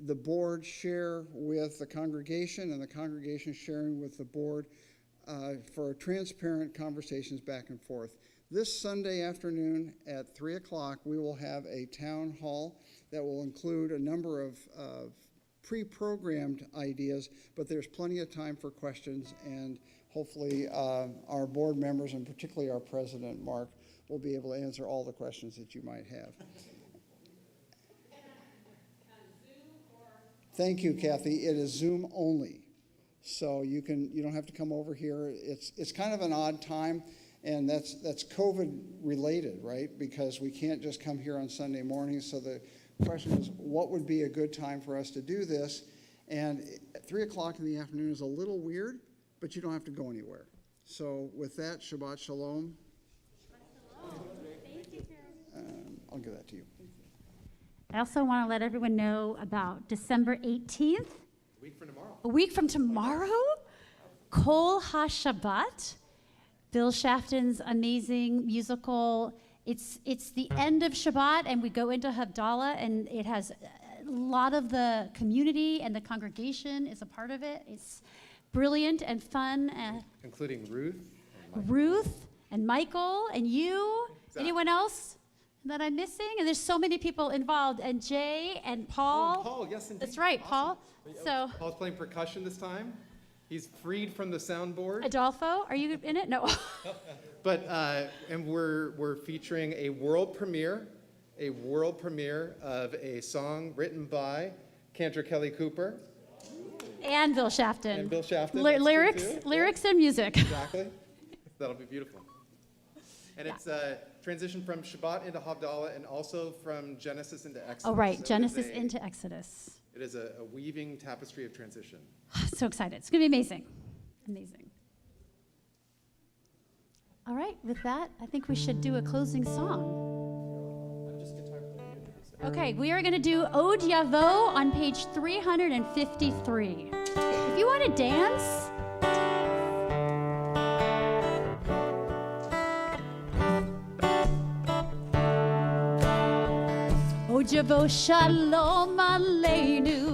the board share with the congregation and the congregation sharing with the board for transparent conversations back and forth. This Sunday afternoon at 3 o'clock, we will have a town hall that will include a number of pre-programmed ideas, but there's plenty of time for questions, and hopefully our board members, and particularly our president, Mark, will be able to answer all the questions that you might have. Thank you, Kathy. It is Zoom only, so you don't have to come over here. It's kind of an odd time, and that's COVID related, right? Because we can't just come here on Sunday mornings. So the question is, what would be a good time for us to do this? And at 3 o'clock in the afternoon is a little weird, but you don't have to go anywhere. So with that, Shabbat Shalom.
Shabbat Shalom. Thank you.
I'll give that to you.
I also want to let everyone know about December 18th.
A week from tomorrow.
A week from tomorrow? Kol HaShabbat. Bill Shafton's amazing musical. It's the end of Shabbat, and we go into Havdalah, and it has a lot of the community and the congregation is a part of it. It's brilliant and fun.
Including
Ruth and Michael and you. Exactly. Anyone else that I'm missing? And there's so many people involved. And Jay and Paul.
Oh, Paul, yes, indeed.
That's right,
awesome.
Paul. So
Paul's playing percussion this time. He's freed from the soundboard.
Adolfo, are you in it? No.
But and we're featuring a world premiere of a song written by Cantorial Cooper.
And Bill Shafton.
And Bill Shafton.
Lyrics and music.
Exactly. That'll be beautiful. And it's a transition from Shabbat into Havdalah and also from Genesis into Exodus.
Oh, right.
So
Genesis into Exodus.
It is a weaving tapestry of transition.
So excited. It's going to be amazing. Amazing. All right. With that, I think we should do a closing song.
I'm just guitar player.
Okay, we are going to do Od Yavo on page 353. If you want to dance, Od Yavo Shalom Aleinu,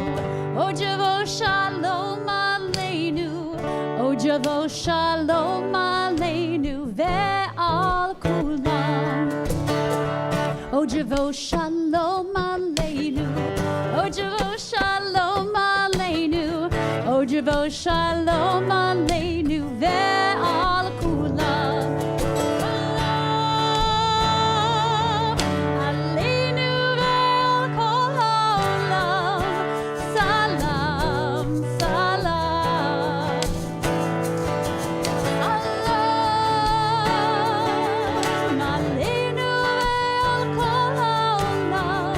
Od Yavo Shalom Aleinu, Od Yavo Shalom Aleinu ve'al kulam. Od Yavo Shalom Aleinu, Od Yavo Shalom Aleinu, Od Yavo Shalom Aleinu ve'al kulam. Aleinu ve'al kol ha'olam. Salam, salam. Salam, aleinu ve'al kol ha'olam.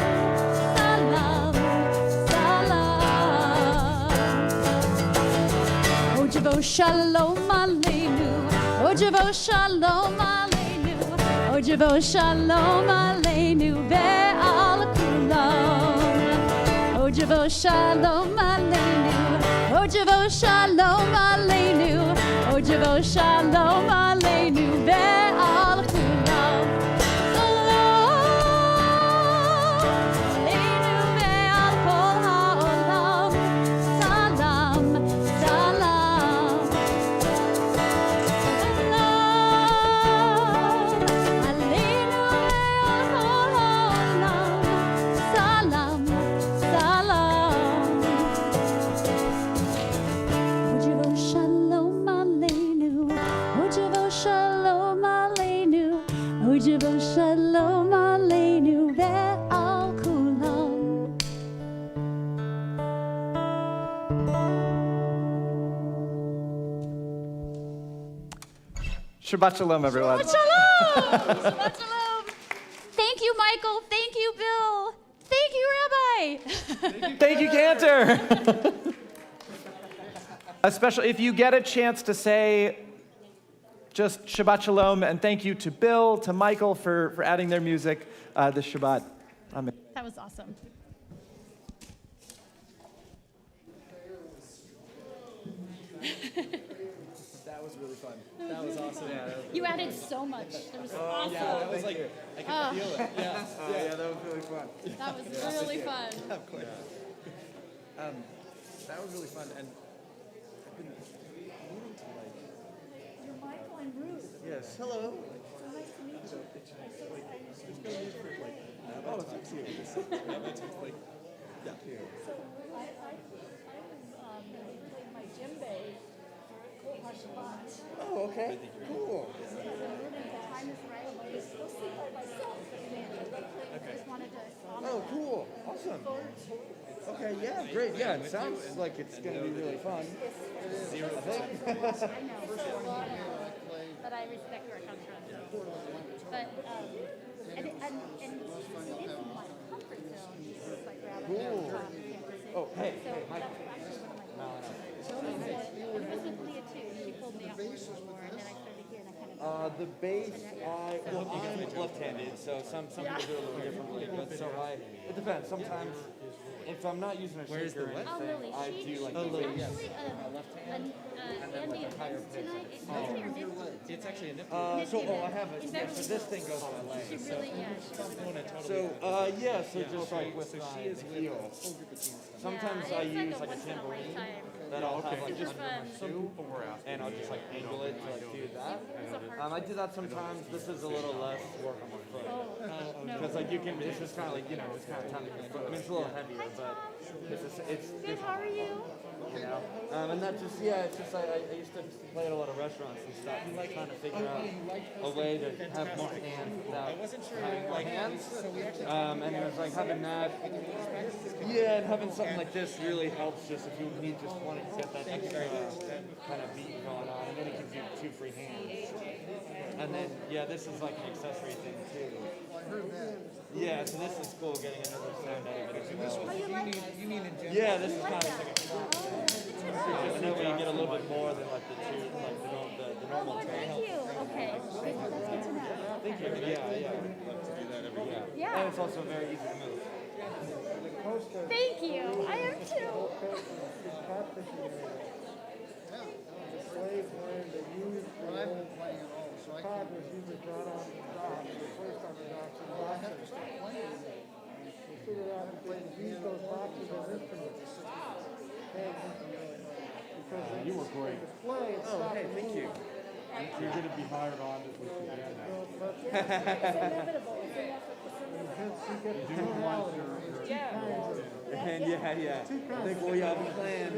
Salam, salam. Od Yavo Shalom Aleinu, Od Yavo Shalom Aleinu, Od Yavo Shalom Aleinu ve'al kulam. Od Yavo Shalom Aleinu, Od Yavo Shalom Aleinu, Od Yavo Shalom Aleinu ve'al kulam. Aleinu ve'al kol ha'olam. Salam, salam. Aleinu ve'al kol ha'olam. Salam, salam. Od Yavo Shalom Aleinu, Od Yavo Shalom Aleinu, Od Yavo Shalom Aleinu ve'al kulam.
Shabbat Shalom, everyone.
Shabbat Shalom! Shabbat Shalom! Thank you, Michael. Thank you, Bill. Thank you, Rabbi.
Thank you, Cantor. Especially if you get a chance to say just Shabbat Shalom, and thank you to Bill, to Michael for adding their music this Shabbat. Amen.
That was awesome.
That was really fun. That was awesome.
You added so much. It was awesome.
That was like, I could feel it. Yeah.
Yeah, that was really fun.
That was really fun.
Of course. That was really fun, and I've been meaning to like.
You're Michael and Ruth.
Yes. Hello.
So nice to meet you.
It's been used for like. Oh, it's you. It's like. Yeah.
So I was playing my djembe for Kol HaShabbat.
Oh, okay. Cool.
And I'm learning the time is right. I was supposed to by myself, but I just wanted to honor
Oh,
that.
cool. Awesome.
Forward to it.
Okay, yeah, great. Yeah, it sounds like it's going to be really fun.
I know. But I respect where it comes from. But and it is in my comfort zone. Just like rather than top campus.
Oh, hey,
So
hey, Mike.
that's actually one of my favorites. And it was with Leah too. She pulled me out more and more, and then I started here and I kind of.
The bass,
I'm left-handed, so some people do it a little differently. But so it depends. Sometimes if I'm not using a shaker or
Oh,
anything,
Lily,
I
she's
do like
actually
the bass.
Andy events tonight. Is Andy or Nick?
It's actually a nip.
I have it. Yeah, so this thing goes on my
She
leg.
really, yeah, she really.
So just like with
she is
my
with
heel.
a whole group of teens.
Sometimes
Yeah,
I
it's
use like a
once in
tambourine
lifetime.
that I'll have like
Super
under my
fun.
shoe, and I'll just like angle it to like do that.
It was a hard
I do that sometimes. This is a little less work on my foot. Because like you can, it's just kind of like, you know, it's kind of time to your foot. I mean, it's a little heavier, but it's
Good, how are you?
you know. And that just, yeah, it's just I used to play at a lot of restaurants and stuff, and like trying to figure out a way to have more hands without having more hands. And it was like having that, yeah, and having something like this really helps just if you need just wanting to get that extra kind of beat going on, and then it gives you two free hands. And then, yeah, this is like an accessory thing too. Yeah, so this is cool getting another sound out of it as well.
Oh, you like it?
Yeah, this is kind of like a and then when you get a little bit more than like the two, like the normal
Oh,
tone.
thank you. Okay. That's good to know.
Thank you. Yeah.
Yeah.
And it's also very easy to move.
Thank you. I am too.
Slaves learned to use the old cod was usually brought on the docks, placed on the docks and boxes. We figured out that they could use those boxes as instruments. Because
You were great.
the play, it stopped
Hey, thank you.
moving.
You're going to be hired on with the band now.
It's inevitable. It's inevitable.
Hence, you get the
You do want
tonality.
your
Yeah.
And yeah. I think we have a plan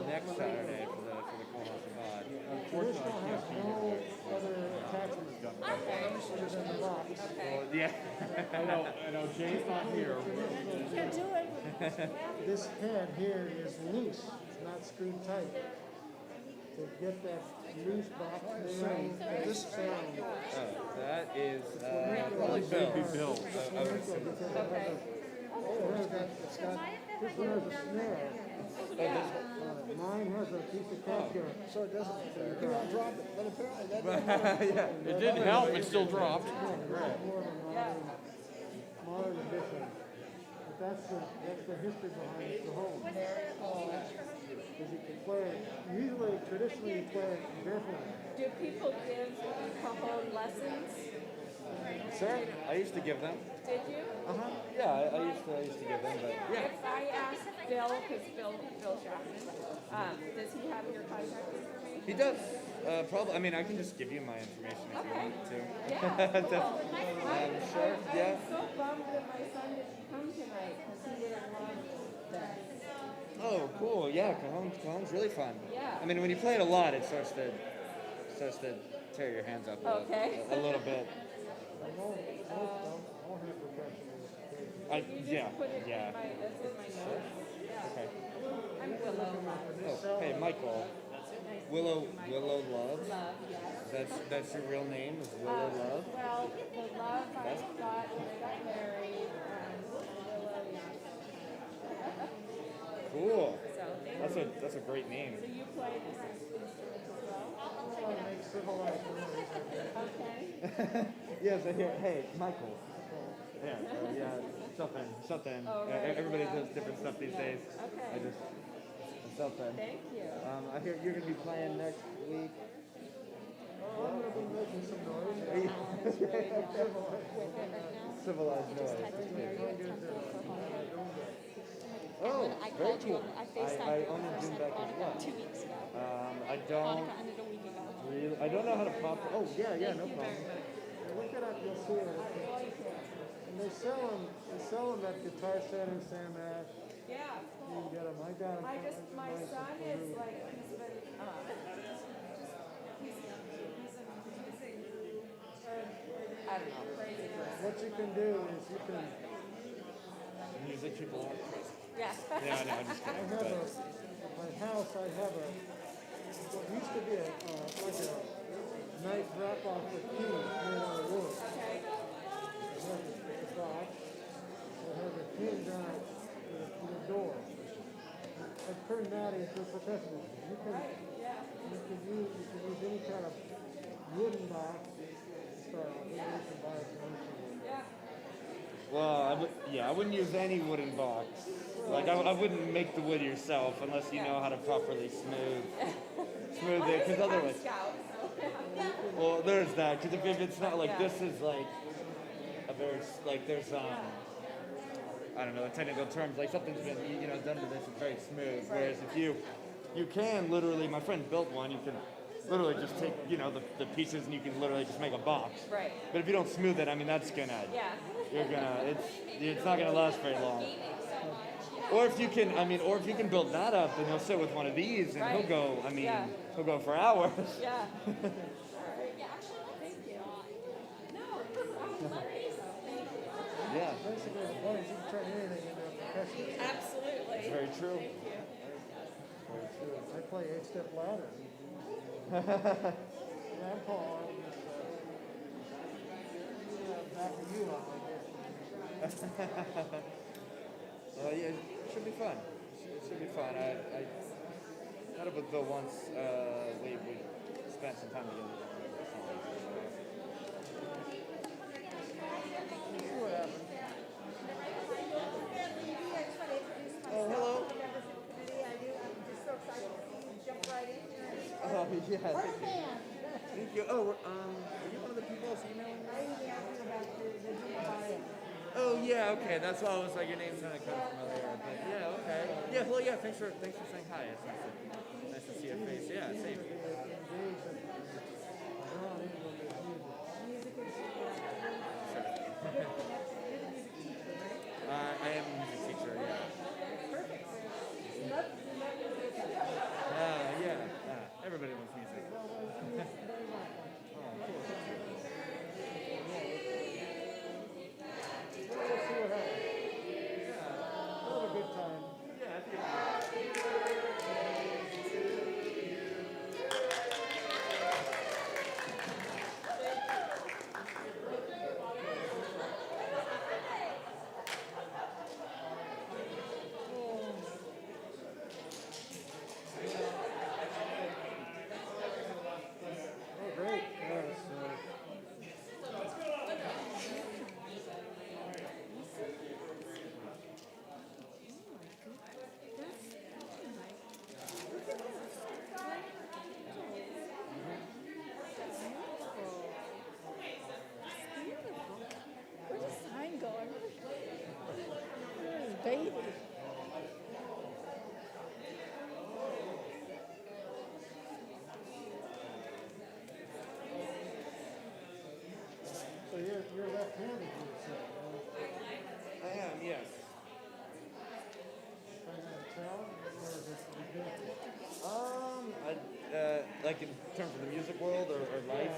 next Saturday for the Kol HaShabbat. Unfortunately, I can't be
No
here.
other attachments other than the box.
Well, yeah. I know. Jay's not here.
Can't do it.
This head here is loose, it's not screwed tight. To get that loose box sound, this sound.
That is probably Bill.
It's got, this one has a snare. Mine has a piece of capture. So it doesn't, you don't drop it, but apparently that
It didn't help, it still dropped.
modern edition. But that's the history behind it, the whole. Because you can play it, usually, traditionally you play it barefooted.
Do people give cajon lessons?
Sir, I used to give them.
Did you?
Yeah, I used to give them, but yeah.
If I ask Bill, because Bill Shafton, does he have your contact information?
He does. Probably. I mean, I can just give you my information if you want to.
Yeah, cool.
Sure. Yeah.
I'm so bummed that my son didn't come tonight because he would have loved this.
Oh, cool. Yeah, cajon's really fun.
Yeah.
I mean, when you play it a lot, it starts to tear your hands up a little bit. Yeah.
Put it
Yeah.
in my notes.
Okay.
I'm Willow.
Oh, hey, Michael. Willow Love.
Love, yes.
That's your real name is Willow Love.
Well, the love I got when I got married, Willow, yes.
Cool.
So thank you.
That's a great name.
So you play this instrument as well? Okay.
Yes, I hear. Hey, Michael. Yeah, something.
Oh, right,
Everybody
yeah.
does different stuff these days.
Okay.
I just something.
Thank you.
I hear you're gonna be playing next week.
I'm going to be making some noise.
Civilized noise.
And
Oh,
then I
very
called you
cool.
on, I FaceTimed
I
you
only
first
do
and
back as
Veronica
well.
2 weeks ago.
I don't
Veronica ended a week ago.
really. I don't know how to pop. Oh yeah, no problem.
Look it up, you'll see it. And they sell them at Guitar Center, Sam Ash.
Yeah,
You can get them. I got them.
my son is like, he's been, I don't know, crazy person.
What you can do is you can.
Music people are crazy.
Yeah.
Yeah, I know. I'm just
I
kidding.
have
But
my house. I have what used to be like a nice wrap off with keys made out of wood.
Okay.
It has a box. It has a pin down to the door. I turned that into a percussion instrument. You can use any kind of wooden box style. You can buy it from
Yeah.
well, I wouldn't use any wooden box. Like I wouldn't make the wood yourself unless you know how to properly smooth it. Because otherwise,
Scout.
well, there's that. Because if it's not like this is like a very like there's I don't know the technical terms, like something's been done to this, it's very smooth. Whereas if you can literally, my friend built one, you can literally just take the pieces and you can literally just make a box.
Right.
But if you don't smooth it, I mean that's gonna it's not gonna last very long. Or if you can build that up, then he'll sit with one of these and he'll go. He'll go for hours.
Yeah. All right. Thank you.
Yeah,
Basically, the point is you can turn anything into a percussion instrument.
Absolutely.
very true.
I play 8-step ladder. Yeah, Paul, back to you on this.
Yeah, it should be fun. It should be fun. I met up with Bill once. We spent some time together.
See what happens.
Yeah.
Or can.
Thank you. Oh, are you one of the people that's emailing me?
I emailed you about the bio.
Oh yeah, okay. That's why I was like, your name sounded kind of familiar. But yeah, okay. Yeah, well, yeah. Thanks for saying hi. It's nice to see your face. Yeah, same. I am a music teacher. Yeah.
Perfect.
Yeah. Everybody loves music. Oh, cool. Thank you.
We'll see what happens.
Yeah.
We'll have a good time.
Yeah, I think
Oh, great. Yes.
Where's the sign going? Where's baby?
So you're left-handed, you said.
I am. Yes.
Trying to tell, or is it ridiculous?
Like in terms of the music world or life.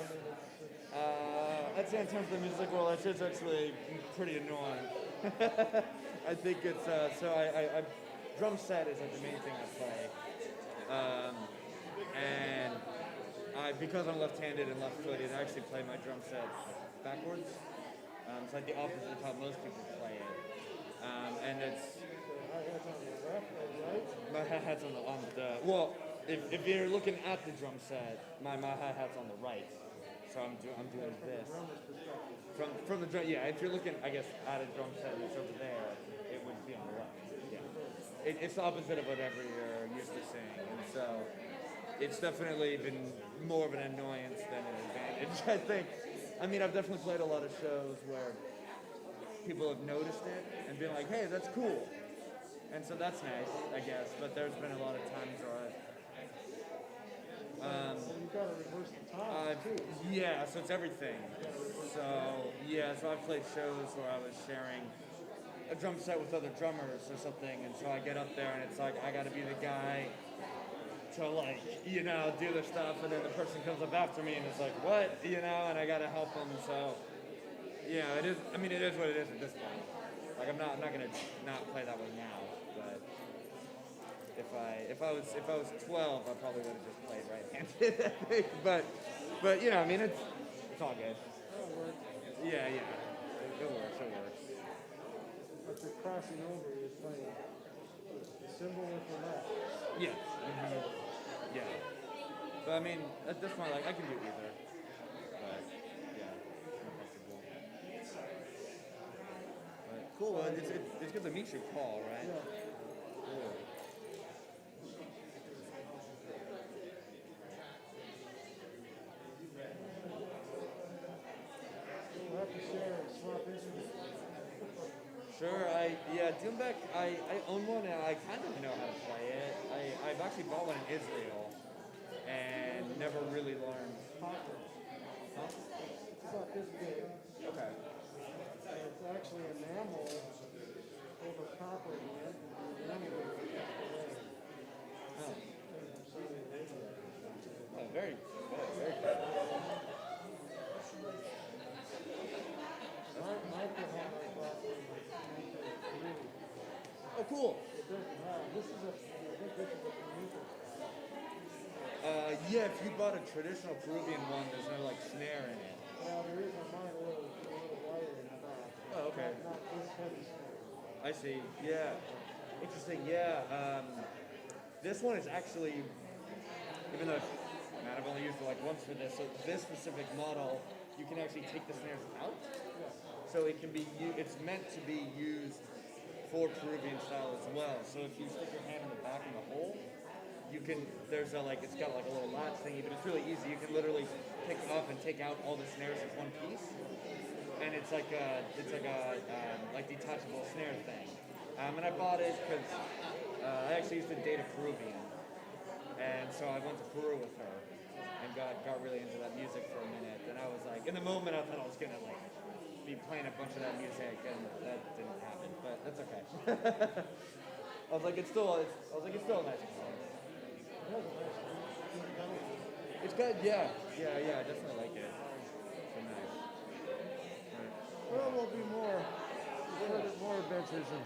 I'd say in terms of the music world, I'd say it's actually pretty annoying. I think it's so I drum set is like the main thing I play, and because I'm left-handed and left-footed, I actually play my drum set backwards. It's like the opposite of how most people play it, and it's
Hi-hat's on the left or right?
my hi-hat's on the well. If you're looking at the drum set, my hi-hat's on the right, so I'm doing this from the drum. Yeah, if you're looking, I guess, at a drum set that's over there, it would be on the left. Yeah, it's the opposite of whatever you're used to seeing, and so it's definitely been more of an annoyance than an advantage. I think. I mean, I've definitely played a lot of shows where people have noticed it and been like, "Hey, that's cool," and so that's nice, I guess. But there's been a lot of times where
You've got to reverse the time, too.
yeah, so it's everything. So I've played shows where I was sharing a drum set with other drummers or something, and so I get up there and it's like I gotta be the guy to like, do their stuff, and then the person comes up after me and it's like, what? And I gotta help them, so yeah, it is, I mean, it is what it is at this point. Like I'm not gonna not play that way now, but if I was 12, I probably would have just played right-handed, I think. But I mean, it's all good.
That'll work.
Yeah, it works.
But you're crossing over, you're playing the cymbal with the left.
Yeah. Yeah. But I mean, at this point, like I can do either. But yeah, I'm comfortable. But cool. Well, it's good to meet you, Paul. Right?
Yeah.
Cool.
We'll have to share and swap instruments.
Sure, Doombek, I own one and I kind of know how to play it. I've actually bought one in Israel and never really learned.
Copper.
Huh?
It's about this big.
Okay.
And it's actually enamel over copper at the end. And the enamel is away.
Oh.
So they do that.
Oh, very cool.
My Oklahoma I bought from like 1983.
Oh, cool.
It doesn't have. This is I think this is a Peruvian style.
Yeah, if you bought a traditional Peruvian one, there's no like snare in it.
Well, there is on mine a little wire in the back.
Oh, okay.
Not this heavy snare.
I see. Yeah. Interesting. Yeah. This one is actually, even though I've only used it like once for this, so this specific model, you can actually take the snares out. So it can be, it's meant to be used for Peruvian style as well. So if you stick your hand in the back of the hole, you can, there's a like, it's got like a little latch thingy, but it's really easy. You can literally pick it up and take out all the snares as one piece, and it's like a like detachable snare thing. And I bought it because I actually used to date a Peruvian, and so I went to Peru with her and got really into that music for a minute. And I was like, in the moment, I thought I was gonna like be playing a bunch of that music, and that didn't happen, but that's okay. I was like, it's still a nice song. It's good, yeah, I definitely like it. It's nice.
Well, there'll be more adventures and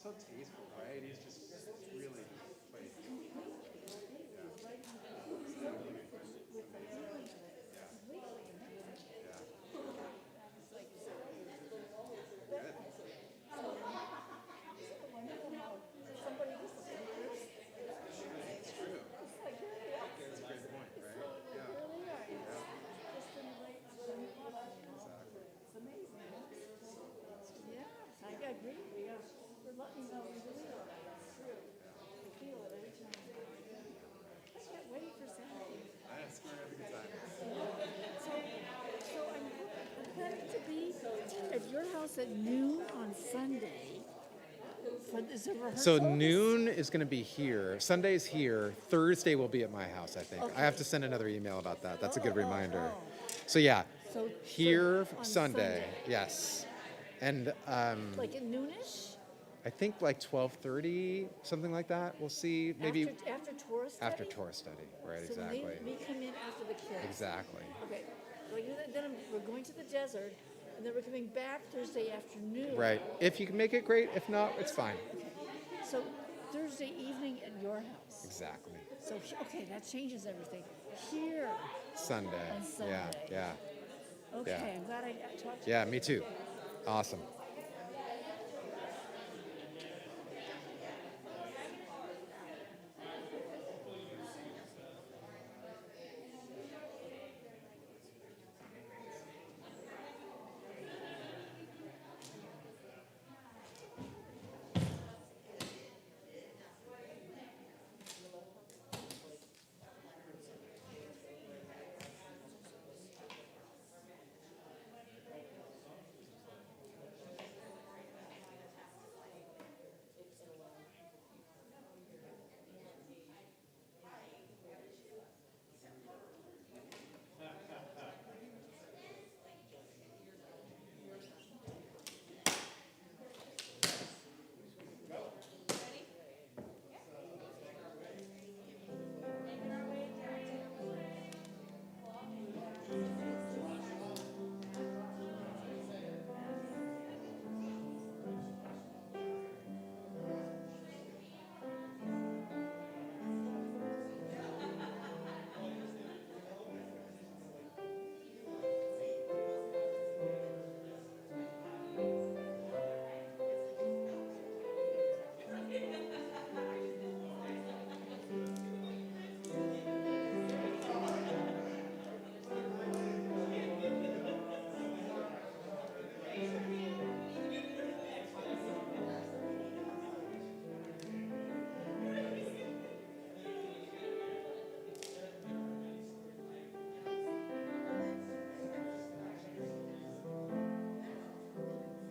so tasteful, right? He's just really played.
I agree. We're letting you know we really are. It's true. I feel it every time. I can't wait for Saturday.
Yes, we're having a good time.
So I'm planning to be at your house at noon on Sunday. For this rehearsal.
So noon is going to be here. Sunday's here. Thursday will be at my house, I think. I have to send another email about that. That's a good reminder. So yeah, here
on
Sunday. Yes. And
like at noonish?
I think like 12:30, something like that. We'll see. Maybe
After tourist study?
after tour study. Right,
So
exactly.
we come in after the kids.
Exactly.
Okay. Then we're going to the desert, and then we're coming back Thursday afternoon.
Right. If you can make it, great. If not, it's fine.
So Thursday evening at your house.
Exactly.
So okay, that changes everything. Here.
Sunday.
On Sunday.
Yeah.
Okay,
Yeah.
I'm glad I talked to you.
Yeah, me too. Awesome.